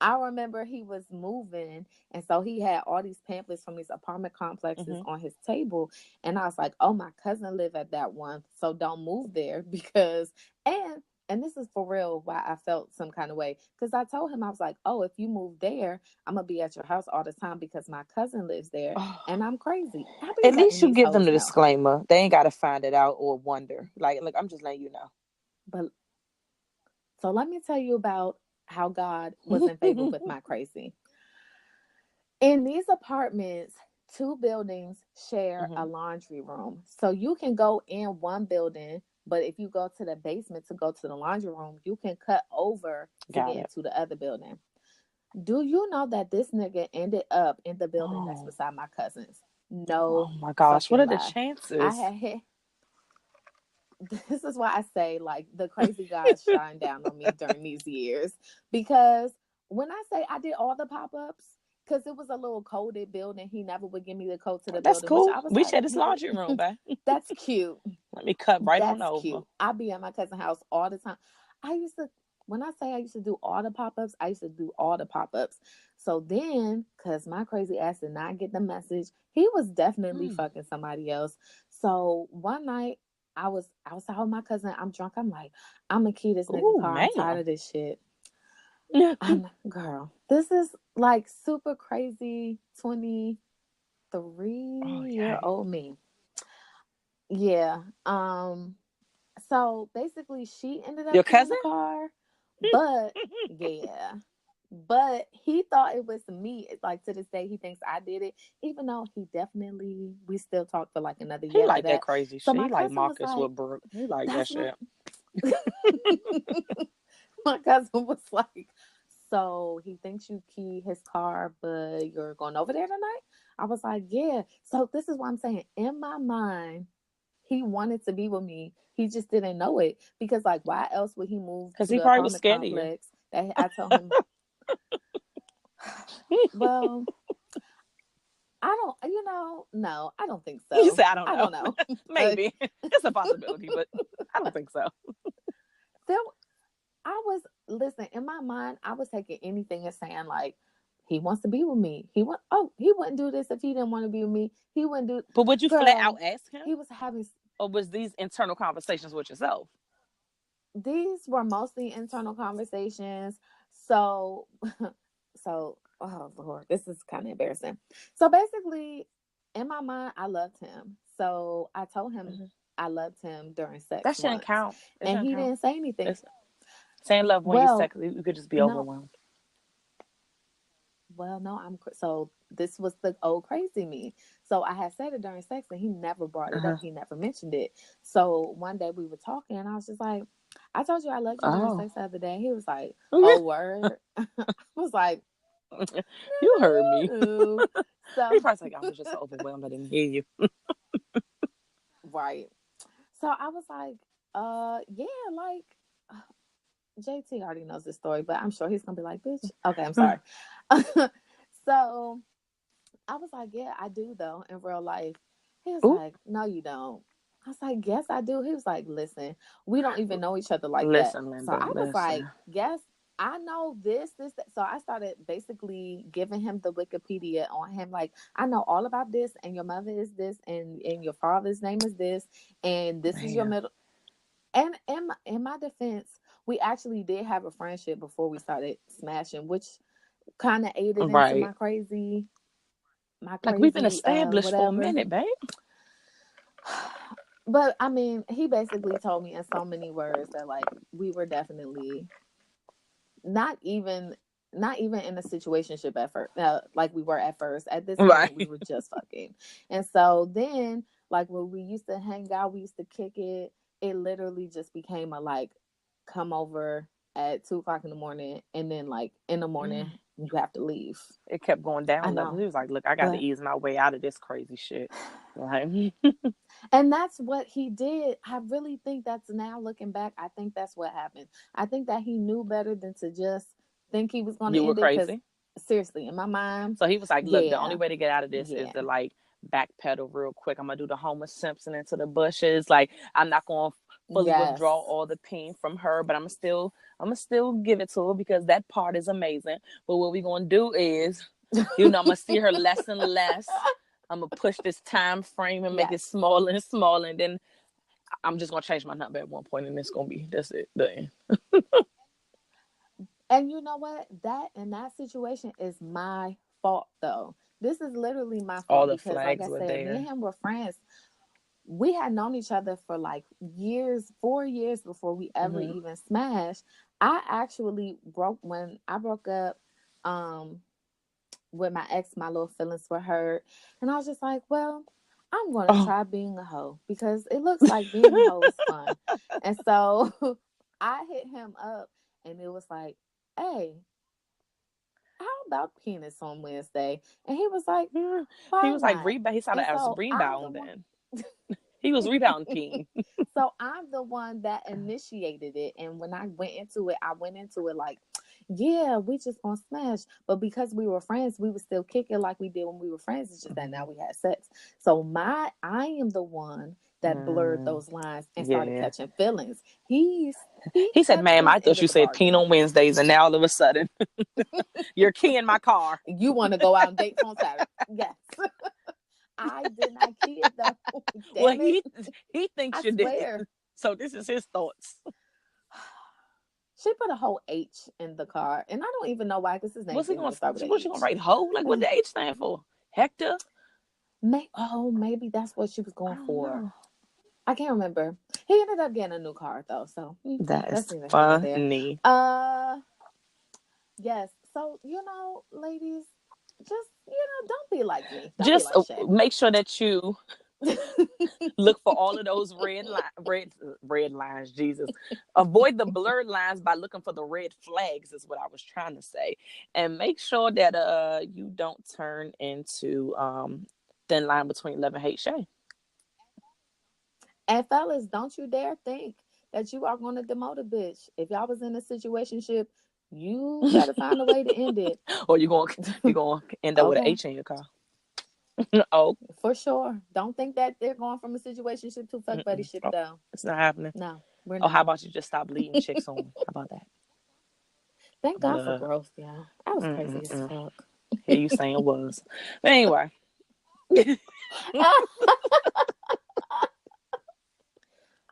I remember he was moving, and so he had all these pamphlets from these apartment complexes Hmm. on his table, and I was like, "Oh, my cousin live at that one, so don't move there because." And this is for real why I felt some kind of way because I told him I was like, "Oh, if you move there, I'm gonna be at your house all the time because my cousin lives there, and I'm crazy. I'll be At letting least you these give them hoes the know." disclaimer. They ain't got to find it out or wonder. Like, look, I'm just letting you But so let me tell you about how God was in favor know. with my crazy. In these apartments, two buildings share Hmm. a laundry room. So you can go in one building, but if you go to the basement to go to the laundry room, you can cut over to Got get it. into the other building. Do you know that this nigga ended up in the building that's Oh, beside my cousin's? No oh my gosh. What fucking are the lie. I chances? had hit. This is why I say like the crazy guys shine down on me during these years because when I say I did all the pop ups because it was a little coded building. He never would give me the code to the That's building, which cool. I was We like, share this laundry room, babe. that's cute. Let me cut right on That's over. cute. I be at my cousin's house all the time. I used to, when I say I used to do all the pop ups, I used to do all the pop ups. So then, because my crazy ass did not get the message, he was definitely Mm. fucking somebody else. So one night, I was outside with my cousin. I'm drunk. I'm like, I'm gonna key this nigga Ooh, car. I'm tired ma'am. of this shit. I'm girl. This is like super crazy. 23-year Okay. old me. Yeah. So basically, she ended up Your keying the cousin? car, but yeah, but he thought it was me. It's like to this day, he thinks I did it, even though he definitely. We still talk for like another He year after like that that. crazy So shit. my He like cousin was Marcus like, with Brooke. He like that "That's what." shit. My cousin was like, "So he thinks you key his car, but you're going over there tonight?" I was like, "Yeah." So this is what I'm saying. In my mind, he wanted to be with me. He just didn't know it because, like, why else would he move Because to he the probably was apartment scared of you. complex? That I told him, well, I don't, no, I don't think You so. said, I don't I know. don't know, but Maybe. It's a possibility, but I don't think so. there, I was listen in my mind. I was taking anything and saying like, he wants to be with me. He wouldn't do this if he didn't want to be with me. He wouldn't do. But would you flat out Girl, ask him? he was having Or was these internal conversations with yourself? these were mostly internal conversations. So, oh Lord, this is kind of embarrassing. So basically, in my mind, I loved him. So I told him Mm-hmm. I loved him during sex That shouldn't once, count. It and shouldn't he count. didn't say anything. It's saying love when you Well, sex, you could just be no, overwhelmed. no, so this was the old crazy me. So I had said it during sex, and he never brought it up. Uh-huh. He never mentioned it. So one day we were talking, and I was just like, I told you I loved you during Oh. sex the other day. He was like, oh, word. I was like, You heard me. no. He So, probably like, I was just so overwhelmed I didn't hear you. right. So I was like, yeah, like, JT already knows this story, but I'm sure he's going to be like, bitch. Okay, I'm sorry. So I was like, yeah, I do, though, in real life. He was Ooh. like, no, you don't. I was like, yes, I do. He was like, listen, we don't even know each other like that. Listen, So Linda, I was like, listen. yes, I know this, that. So I started basically giving him the Wikipedia on him. Like, I know all about this, and your mother is this, and your father's name is this, and this is your Man. middle. And in my defense, we actually did have a friendship before we started smashing, which kind of aided into Right. my Like we've been crazy established for a whatever. minute, babe. But I mean, he basically told me in so many words that like we were definitely not even not even in a situationship at first, like we were at first. At this point, we Right. were just fucking. And so then, like when we used to hang out, we used to kick it. It literally just became a like come over at 2 o'clock in the morning, and then like in the morning Mm. you have to leave. It kept going I down levels. know, He was like, look, I got to but ease my way out of this crazy shit. Like, and that's what he did. I really think that's now looking back. I think that's what happened. I think that he knew better than to just think he was going to you were end it. Because crazy. seriously, in my mind, So he was like, look, the only yeah, way to get out of this is yeah, to like backpedal real quick. I'm going to do the Homer Simpson into the bushes. Like, I'm not going to fully withdraw yes, all the pain from her, but I'm gonna still give it to her because that part is amazing. But what we're gonna do is, I'm gonna see her less and less. I'm gonna push this time frame and make it yes. smaller and smaller, and then I'm just gonna change my number at one point, and it's gonna be that's it. The end. And you know what? That in that situation is my fault, though. This is literally my All fault the because, like flags I were said, me and there. him were friends. We had known each other for like years, 4 years before we ever Mm-hmm. even smashed. I actually broke when I broke up um with my ex, my little feelings were hurt. And I was just like, well, I'm gonna Oh. try being a hoe because it looks like being a hoe is fun. And so I hit him up and it was like, hey, how about penis on Wednesday? And he was like, He why was like not? rebound. He started And as so I'm the one. rebounding. He was rebounding. So I'm the one that initiated it. And when I went into it like, yeah, we just gonna smash. But because we were friends, we would still kick it like we did when we were friends. It's just that now we had sex. So I am the one that blurred Mm, those lines and started yeah. catching feelings. He He said, kept ma'am, his I end thought of you the said peen bargain. on Wednesdays, and now all of a sudden you're keying my car. You want to go out on dates on Saturday? Yes. I did not key it though. Well, Damn it. he thinks I you did. swear. So this is his thoughts. She put a whole H in the car, and I don't even know why, because his name What's he didn't gonna? even start with an What's she gonna H. write? Ho? Like what the H stand for? Hector? Maybe that's what she was I going don't for. know. I can't remember. He ended up getting a new car though, so That that's is neither here nor there. funny. Uh, yes. So ladies, just don't be like me. Don't be Just like Shay. make sure that you look for all of those red lines. Jesus, avoid the blurred lines by looking for the red flags. Is what I was trying to say, and make sure that you don't turn into thin line between love and hate. Shay. And fellas, don't you dare think that you are going to demote a bitch. If y'all was in a situationship, you better find a way to end it. Or you're gonna end up with an Okay. H in your car. Oh, For sure. Don't think that they're going from a situationship to fuck buddy ship oh, though. it's not happening. No, we're Oh, how not. about you just stop leading chicks on? How about that? Thank God for Uh, growth, y'all. I was crazy as mm-mm-mm. fuck. Here you saying it was, but anyway,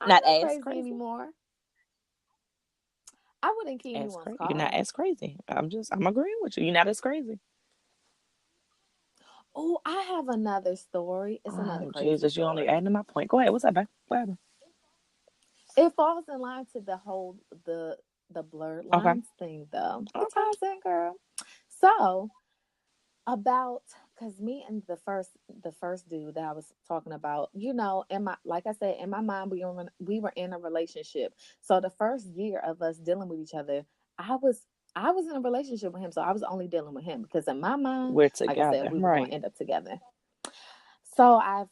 I'm not not as crazy crazy. anymore. I wouldn't key As anyone's crazy. You're not car. as crazy. I'm agreeing with you. You're not as crazy. Oh, I have another story. It's another Oh crazy Jesus, you only story. adding to my point. Go ahead. What's up, babe? What happened? It falls in line to the whole the blurred Okay. lines thing though. It Okay. ties in, girl. So about because me and the first dude that I was talking about, in my like I said, in my mind we were in a relationship. So the first year of us dealing with each other, I was I was in a relationship with him, so I was only dealing with him because in my mind, We're like I said, together, we were going to right? end up together. So I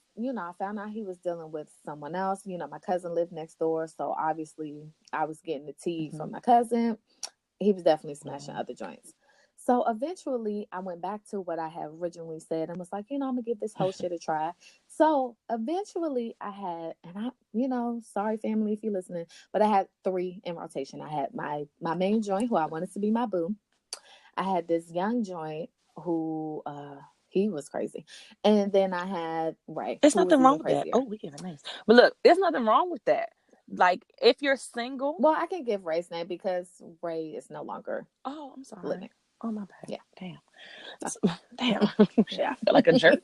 found out he was dealing with someone else. My cousin lived next door, so obviously I was getting the tea Mm-hmm. from my cousin. He was definitely smashing Mm-hmm. other joints. So eventually I went back to what I had originally said and was like, I'm gonna give this whole shit a try. So eventually I had, and sorry family if you're listening, but I had three in rotation. I had my main joint who I wanted to be my boo. I had this young joint who he was crazy. And then I had Ray, There's who was nothing even wrong with that. Oh, crazier. we giving names, but look, there's nothing wrong with that. Like if you're single. Well, I can give Ray's name because Ray is no longer Oh, I'm sorry. living. Oh my bad. Yeah. Damn. No. Damn. Shit, I feel like a jerk.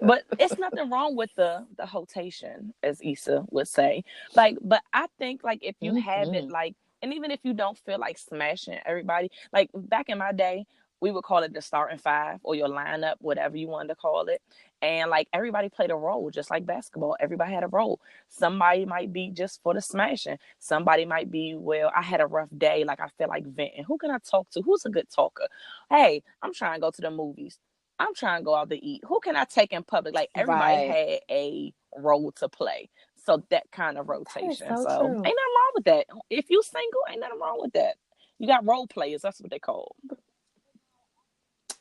But it's nothing wrong with the hotation, as Issa would say. Like, but I think like if you have it Hmm. like, and even if you don't feel like smashing everybody, like back in my day, we would call it the starting five or your lineup, whatever you wanted to call it. And like everybody played a role, just like basketball. Everybody had a role. Somebody might be just for the smashing. Somebody might be, well, I had a rough day, like I feel like venting. Who can I talk to? Who's a good talker? Hey, I'm trying to go to the movies. I'm trying to go out to eat. Who can I take in public? Like everybody Right. had a role to play. So that kind of That is rotation. so So ain't nothing true. wrong with that. If you single, ain't nothing wrong with that. You got role players. That's what they call.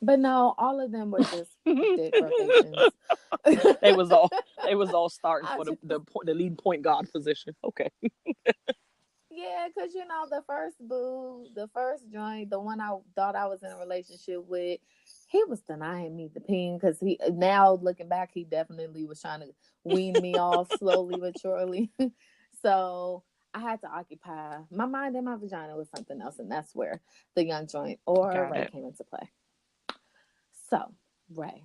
But no, all of them were just dick rotations. they was all they was all starting I for the just, the leading point guard position. Okay. yeah, because the first boo, the first joint, the one I thought I was in a relationship with, he was denying me the ping because he now looking back, he definitely was trying to wean me off slowly but surely. So I had to occupy my mind and my vagina with something else, and that's where the young joint or Got Ray it. came into play. So Ray,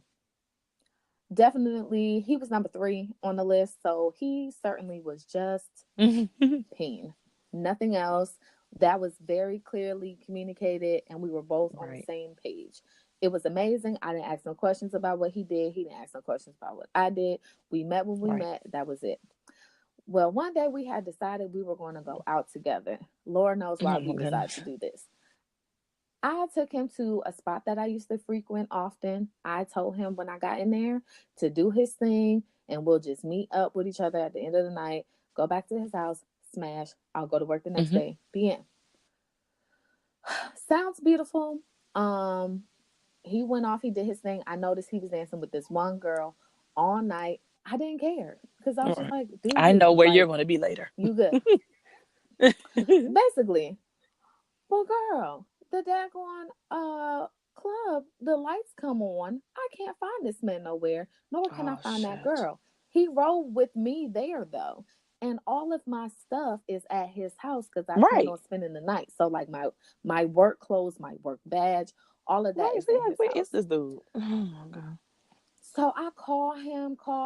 definitely, he was number three on the list, so he certainly was just pain, nothing else. That was very clearly communicated, and we were both on the right. same page. It was amazing. I didn't ask no questions about what he did. He didn't ask no questions about what I did. We met when we Right. met. That was it. Well, one day we had decided we were going to go out together. Lord knows Oh why my we decided goodness. to do this. I took him to a spot that I used to frequent often. I told him when I got in there to do his thing and we'll just meet up with each other at the end of the night, go back to his house, smash. I'll go to work the next Mm-hmm. day. The end. Sounds beautiful. Um, he went off. He did his thing. I noticed he was dancing with this one girl all night. I didn't care because I was just Right. like, do I know you where you're like going to be later. you good? Basically, well, girl, the daggone club, the lights come on. I can't find this man nowhere, nor can I Oh find that shit. girl. He rode with me there though, and all of my stuff is at his house because I plan Right. on spending the night. So like my work clothes, my work badge, all of that Right. is See, in like, his where is house. this dude? Oh my god. So I call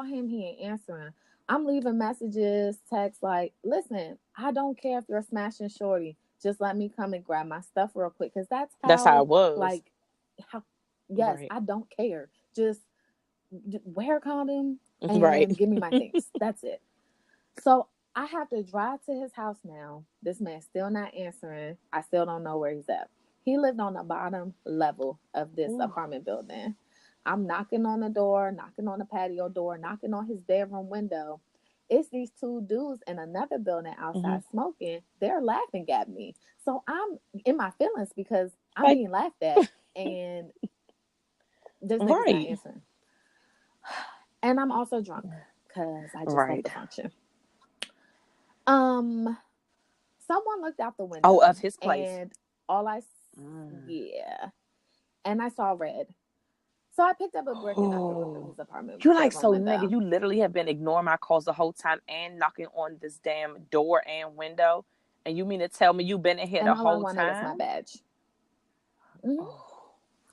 him, he ain't answering. I'm leaving messages, texts like, listen, I don't care if you're smashing shorty. Just let me come and grab my stuff real quick. Cause that's That's how how, it was. like, how, yes, Right. I don't care. Just wear a condom Right. and give me my things. That's it. So I have to drive to his house now. This man's still not answering. I still don't know where he's at. He lived on the bottom level of this Ooh. apartment building. I'm knocking on the door, knocking on the patio door, knocking on his bedroom window. It's these two dudes in another building Mm-hmm. outside smoking. They're laughing at me. So I'm in my feelings because I'm Like, being laughed at and this nigga's not right. answering. And I'm also drunk because I just left Right. the function. Um, Someone looked out the Oh, window of his place. and all I, Mm. yeah, and I saw red. So I picked up a brick and I threw it through Oh. his apartment You like bedroom so nigga, window. you literally have been ignoring my calls the whole time and knocking on this damn door and window. And you mean to tell me you been in here And the all I whole wanted was my time? badge. Hmm. Oh.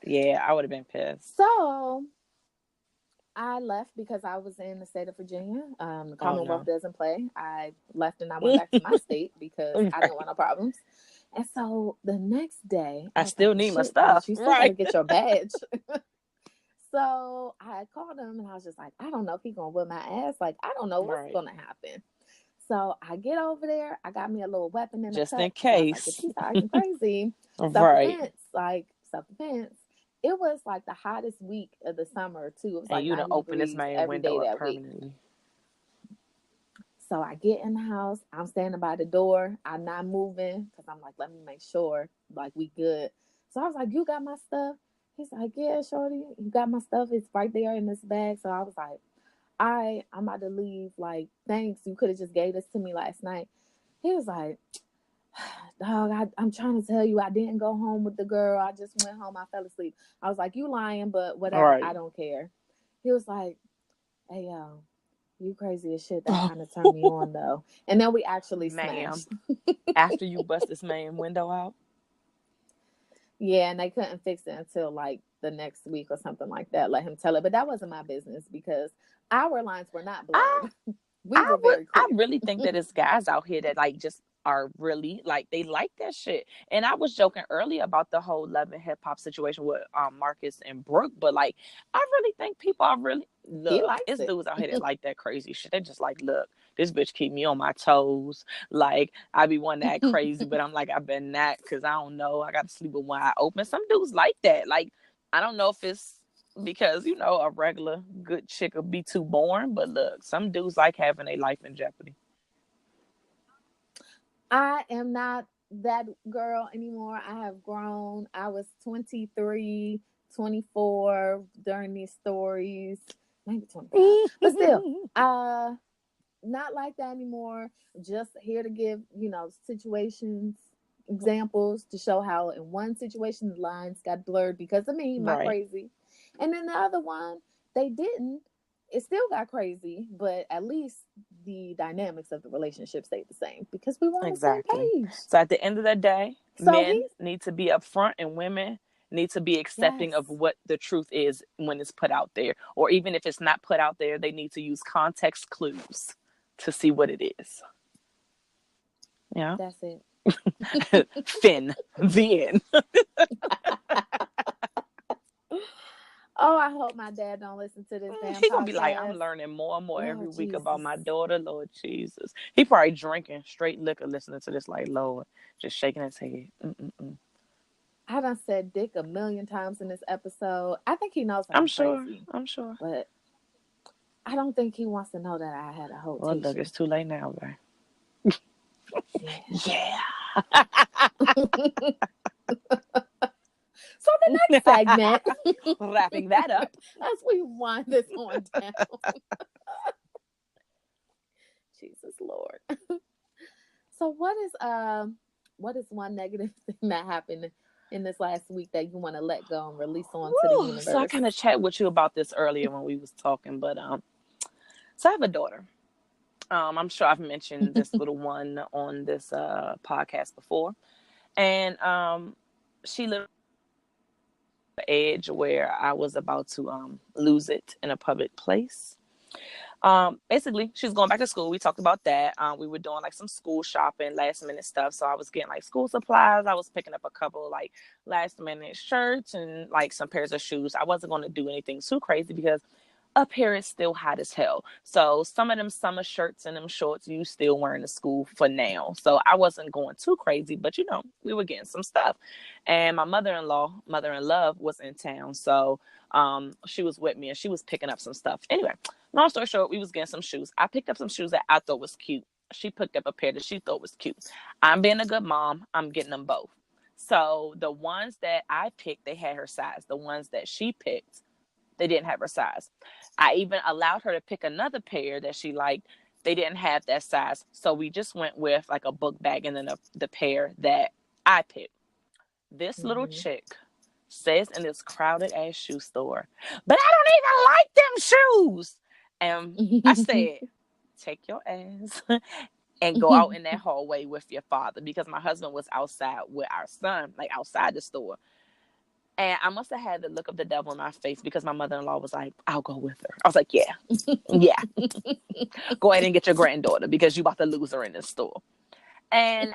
Yeah, I would have been pissed. So I left because I was in the state of Virginia. The Oh Commonwealth no. doesn't play. I left and I went back to my state because I didn't Right. want no problems. And so the next day, I I was like, still well, need my shit, bitch, stuff. you still got to Right. get your badge. So I called him and I was just like, I don't know if he's going to whip my ass. Like, I don't know what's Right. going to happen. So I get over there. I got me a little weapon in a Just cup in because I was like, if case. he start acting crazy, self Right. defense, like self defense. It was like the hottest week of the summer too. It was And like you done 90 open this degrees main every window day up that week. permanently. So I get in the house. I'm standing by the door. I'm not moving because I'm like, let me make sure like we good. So I was like, you got my stuff? He's like, yeah, shorty, you got my stuff. It's right there in this bag. So I was like, I'm about to leave. Like, thanks. You could have just gave this to me last night. He was like, dog, I'm trying to tell you, I didn't go home with the girl. I just went home. I fell asleep. I was like, you lying, but All whatever. right. I don't care. He was like, hey, yo, you crazy as shit. That Oh, kind of turned me on, though. And then we actually ma'am. smashed. After you bust this main window out? Yeah, and they couldn't fix it until like the next week or something like that. Let him tell it. But that wasn't my business because our lines were not I blurred. We were very I clear. really think that it's guys out here that like just are really like they like that shit. And I was joking earlier about the whole love and hip hop situation with Marcus and Brooke, but like I really think people are really He look, likes it's it. dudes out here that like that crazy shit. They just like, look, this bitch keep me on my toes. Like I be wanting to act crazy, but I'm like, I been that because I don't know. I gotta sleep with one eye open. Some dudes like that. Like I don't know if it's because a regular good chick will be too boring. But look, some dudes like having a life in jeopardy. I am not that girl anymore. I have grown. I was 23, 24 during these stories, maybe 25. But still, not like that anymore. Just here to give, situations, examples to show how in one situation the lines got blurred because of me, my Right. crazy. And then the other one, they didn't. It still got crazy, but at least the dynamics of the relationship stayed the same because we were on the same Exactly. page. So at the end of the day, So men he's, need to be upfront and women need to be yes, accepting of what the truth is when it's put out there. Or even if it's not put out there, they need to use context clues to see what it is. Yeah. that's it. Finn, the end. Oh, I hope my dad don't listen to this damn He gonna be like, I'm podcast. learning more and more every Lord week about Jesus. my daughter. Lord Jesus, he probably drinking straight liquor, listening to this. Like, Lord, just shaking his head. Mm-mm-mm. I done said dick a million times in this episode. I think he knows that I'm I'm sure. crazy, I'm sure. but I don't think he wants to know that I had a Well, look, rotation. it's too late now, babe. Yeah. Yeah. So the next segment, Wrapping that up. as we wind this on down, Jesus Lord. So what is one negative thing that happened in this last week that you want to let go and release on to the Woo. So I universe? kind of chat with you about this earlier when we was talking, but so I have a daughter. I'm sure I've mentioned this little one on this podcast before, and she lived on the edge where I was about to lose it in a public place. Basically, she's going back to school. We talked about that. We were doing like some school shopping, last minute stuff. So I was getting like school supplies. I was picking up a couple like last minute shirts and like some pairs of shoes. I wasn't going to do anything too crazy because up here it's still hot as hell. So some of them summer shirts and them shorts you still wearing to school for now. So I wasn't going too crazy, but you know, we were getting some stuff. And my mother in love, was in town. So she was with me and she was picking up some stuff. Anyway, long story short, we was getting some shoes. I picked up some shoes that I thought was cute. She picked up a pair that she thought was cute. I'm being a good mom. I'm getting them both. So the ones that I picked, they had her size. The ones that she picked, they didn't have her size. I even allowed her to pick another pair that she liked. They didn't have that size. So we just went with like a book bag and then the pair that I picked. This little Mm-hmm. chick says in this crowded ass shoe store, but I don't even like them shoes. And I said, take your ass and go out in that hallway with your father, because my husband was outside with our son, like outside the store. And I must have had the look of the devil in my face because my mother-in-law was like, I'll go with her. I was like, yeah, yeah, go ahead and get your granddaughter because you about to lose her in this store. And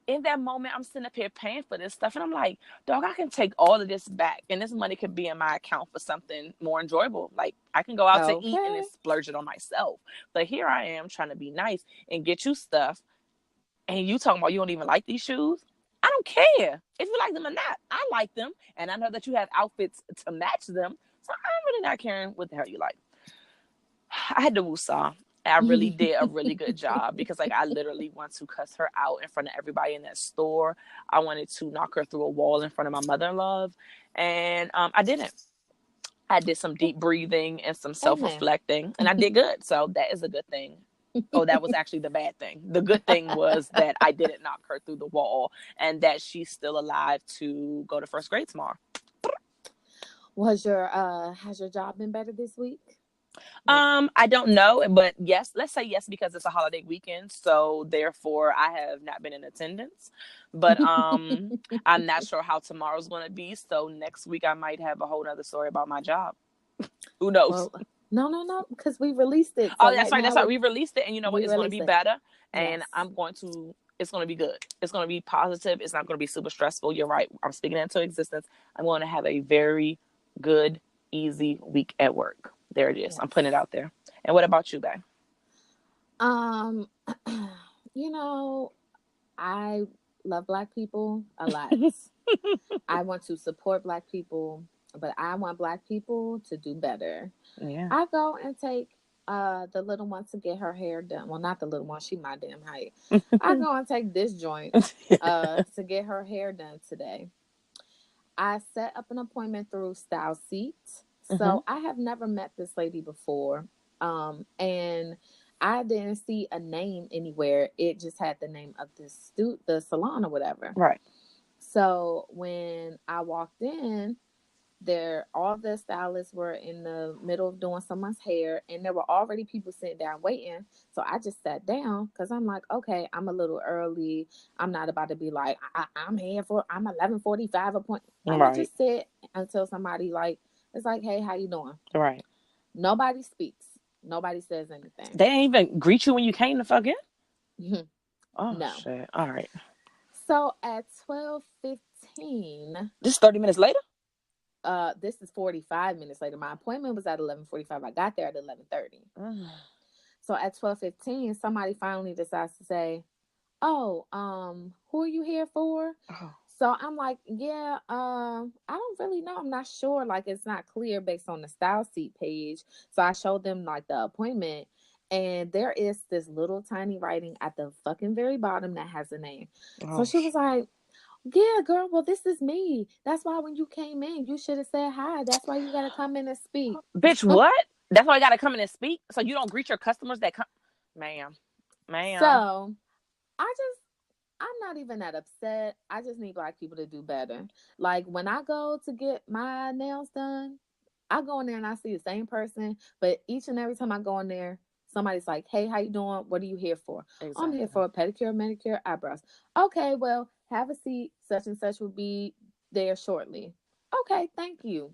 in that moment, I'm sitting up here paying for this stuff. And I'm like, dog, I can take all of this back. And this money could be in my account for something more enjoyable. Like I can go out to eat and then Okay. splurge it on myself. But here I am trying to be nice and get you stuff. And you talking about you don't even like these shoes? I don't care if you like them or not. I like them. And I know that you have outfits to match them. So I'm really not caring what the hell you like. I had to woosah. I really did a really good job because like I literally want to cuss her out in front of everybody in that store. I wanted to knock her through a wall in front of my mother-in-law, and I didn't. I did some deep breathing and some Amen. self-reflecting, and I did good. So that is a good thing. Oh, that was actually the bad thing. The good thing was that I didn't knock her through the wall and that she's still alive to go to first grade tomorrow. Has your job been better this week? I don't know, but yes, let's say yes because it's a holiday weekend, so therefore I have not been in attendance. But I'm not sure how tomorrow's going to be, so next week I might have a whole other story about my job. Who knows? Well, no, because we released it. Oh, So right that's now right. We released it, and you know what? we It's going to released be it. better, Yes. and it's going to be good. It's going to be positive. It's not going to be super stressful. You're right. I'm speaking into existence. I'm going to have a very good, easy week at work. There it is. Yes. I'm putting it out there. And what about you, babe? Um, you know, I love Black people a lot. I want to support Black people, but I want Black people to do better. Yeah. I go and take the little one to get her hair done. Well, not the little one, she my damn height. I go and take this joint to get her hair done today. I set up an appointment through Style Seat. Mm-hmm. So I have never met this lady before. And I didn't see a name anywhere. It just had the name of the salon or whatever. Right. So when I walked in, all the stylists were in the middle of doing someone's hair, and there were already people sitting down waiting. So I just sat down because I'm like, okay, I'm a little early. I'm not about to be like, I'm here for I'm 11:45 appointment. I'm gonna Right. just sit until somebody like it's like, hey, how you doing? Right. Nobody speaks. Nobody says anything. They didn't even greet you when you came to fucking. Oh No. shit. All right. So at 12:15, Just 30 minutes later. this is 45 minutes later. My appointment was at 11:45. I got there at 11:30. Mm. So at 12:15, somebody finally decides to say, "Oh, who are you here for?" Oh. So I'm like, "Yeah, I don't really know. I'm not sure. Like, it's not clear based on the Style Seat page." So I showed them like the appointment, and there is this little tiny writing at the fucking very bottom that has a name. So Oh. she was like, Yeah, girl. Well, this is me. That's why when you came in, you should have said hi. That's why you got to come in and speak. Bitch, what? That's why I gotta come in and speak. So you don't greet your customers that come, ma'am, ma'am. So I'm not even that upset. I just need black people to do better. Like when I go to get my nails done, I go in there and I see the same person, but each and every time I go in there, somebody's like, "Hey, how you doing? What are you here for?" "I'm here Exactly. for a pedicure, manicure, eyebrows." "Okay, well, have a seat. Such and such will be there shortly." "Okay, thank you."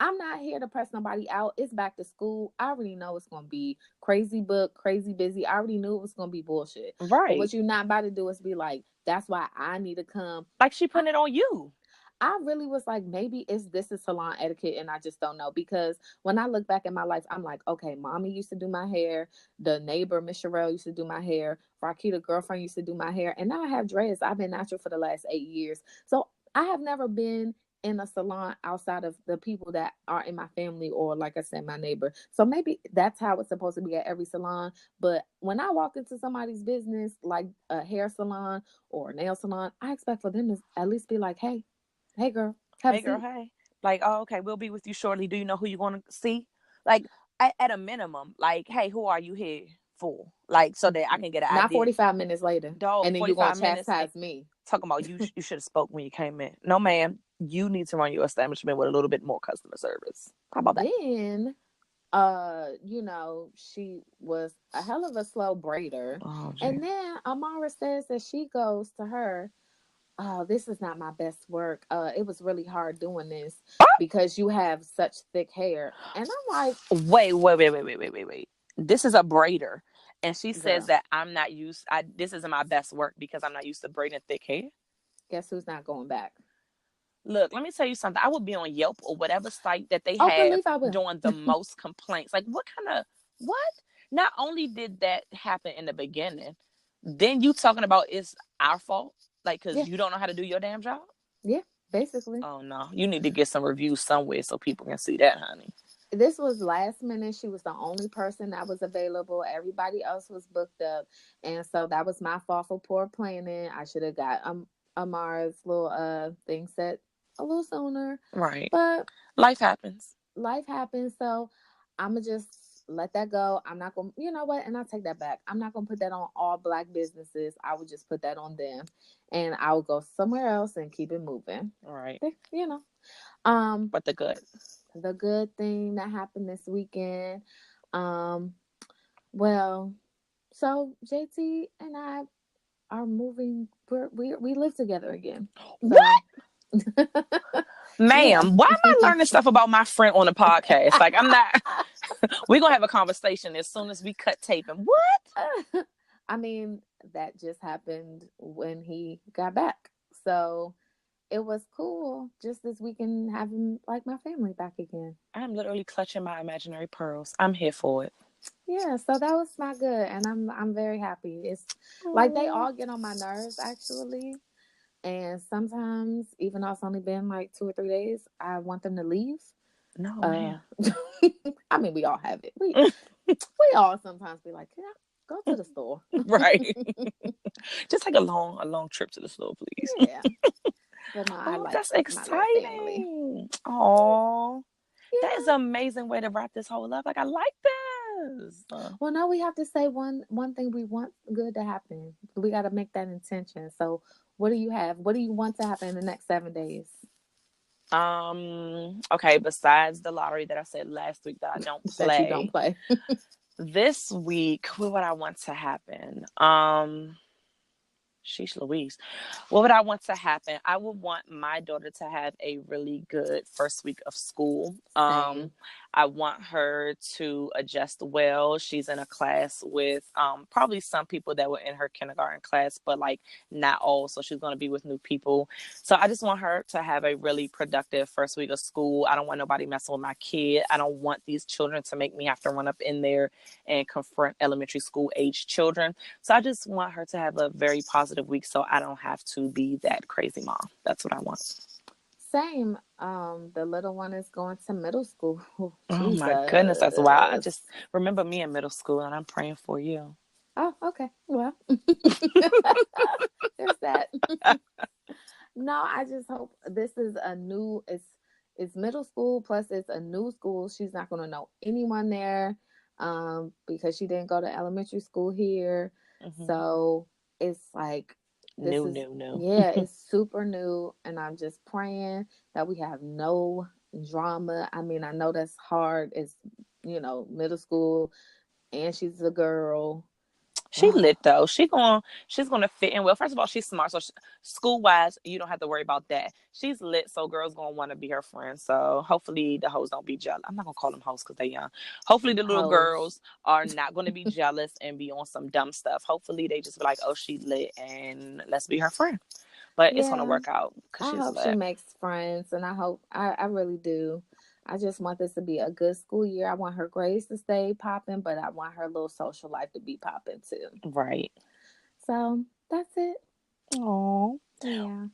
I'm not here to press nobody out. It's back to school. I already know it's gonna be crazy book, crazy busy. I already knew it was gonna be bullshit. But Right. what you're not about to do is be like, that's why I need to come. Like she I, putting it on you. I really was like, maybe this is salon etiquette, and I just don't know. Because when I look back at my life, I'm like, okay, mommy used to do my hair, the neighbor Miss Sherelle used to do my hair, Rakita girlfriend used to do my hair, and now I have dreads. I've been natural for the last 8 years, so I have never been in a salon outside of the people that are in my family or, like I said, my neighbor. So maybe that's how it's supposed to be at every salon. But when I walk into somebody's business, like a hair salon or a nail salon, I expect for them to at least be like, hey girl, have a Hey girl, seat. hey. Like, oh, okay, we'll be with you shortly. Do you know who you're gonna see? Like, at a minimum, like, hey, who are you here for? Like, so that I can get an Not idea. 45 minutes later. Dog, And then you're going 45 to minutes and chastise me. talking about you. You should have spoke when you came in. No, ma'am. You need to run your establishment with a little bit more customer service. How about that? Then, she was a hell of a slow braider. Oh, gee. And then Amara says that she goes to her, "Oh, this is not my best work. It was really hard doing this because you have such thick hair." And I'm like, Wait. This is a braider. And she says girl, that I'm not used, this isn't my best work because I'm not used to braiding thick hair. guess who's not going back? Look, let me tell you something. I would be on Yelp or whatever site that they Oh, have believe I will. doing the most complaints. Like, what kind of, what? Not only did that happen in the beginning, then you talking about it's our fault, like, because Yeah, you don't know how to do your damn job. yeah, basically. Oh no, you need to get some reviews somewhere so people can see that, honey. This was last minute. She was the only person that was available. Everybody else was booked up, and so that was my fault for poor planning. I should have got Amara's little thing set a little sooner, Right. but Life happens. life happens. So I'm gonna just let that go. I'm not gonna, you know what? And I take that back. I'm not gonna put that on all black businesses. I would just put that on them, and I will go somewhere else and keep it moving. Right. You know. Um, But the good. the good thing that happened this weekend. Um, well, so JT and I are moving. We live together again. So What? yeah. Ma'am, why am I learning stuff about my friend on the podcast? Like, I'm not, we're going to have a conversation as soon as we cut taping. What? I mean, that just happened when he got back. So it was cool just this weekend having like my family back again. I'm literally clutching my imaginary pearls. I'm here for it. Yeah, so that was my good, and I'm very happy. It's like they Oh, all get on my nerves actually, and sometimes even though it's only been like 2 or 3 days, I want them to leave. no, Uh, ma'am. I mean, we all have it. We all sometimes be like, yeah, go to the store. Right. Just like a long trip to the store, please. Yeah, but no, I Oh, like that's my little family. exciting. Oh, that is Yeah. an amazing way to wrap this whole up. Like, I like this. Well, now we have to say one thing we want good to happen. We got to make that intention. So, what do you have? What do you want to happen in the next 7 days Okay, besides the lottery that I said last week that I don't that you don't play, play? this week, what would I want to happen? Sheesh Louise. What would I want to happen? I would want my daughter to have a really good first week of school. Same. I want her to adjust well. She's in a class with probably some people that were in her kindergarten class, but like not all. So she's going to be with new people. So I just want her to have a really productive first week of school. I don't want nobody messing with my kid. I don't want these children to make me have to run up in there and confront elementary school age children. So I just want her to have a very positive week so I don't have to be that crazy mom. That's what I want. Same. The little one is going to middle school. Oh my goodness, that's wild. I Jesus. just remember me in middle school and I'm praying for you. Oh, okay. Well, there's that. No, I just hope this is a new. It's middle school plus it's a new school. She's not going to know anyone there, because she didn't go to elementary school here. Mm-hmm. So it's like this New, is, new, new. yeah, it's super new, and I'm just praying that we have no drama. I mean, I know that's hard. It's, middle school, and she's a girl. She lit though. She's gonna fit in well. First of all, she's smart, so school wise, you don't have to worry about that. She's lit, so girls gonna want to be her friend. So hopefully the hoes don't be jealous. I'm not gonna call them hoes because they young. Hopefully the little Hoes. girls are not gonna be jealous and be on some dumb stuff. Hopefully they just be like, oh, she lit, and let's be her friend. But it's gonna Yeah. work out because I she's hope she lit. makes friends, and I really do. I just want this to be a good school year. I want her grades to stay popping, but I want her little social life to be popping too. Right. So that's it. Oh. Yeah.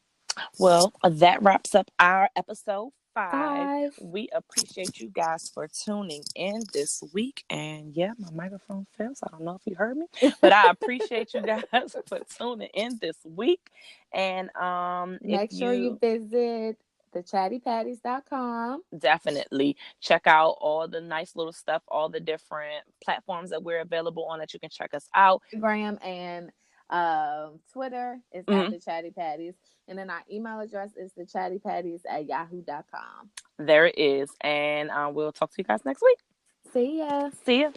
Well, that wraps up our episode 5. 5. We appreciate you guys for tuning in this week. And yeah, my microphone fell, so I don't know if you heard me, but I appreciate you guys for tuning in this week. And if Make sure you you visit the chattypattys.com, definitely check out all the nice little stuff, all the different platforms that we're available on that you can check us out. Instagram, and Twitter is at Mhm. the Chatty Pattys. And then our email address is the chattypattys@yahoo.com. There it is. And we'll talk to you guys next week. See ya. See ya.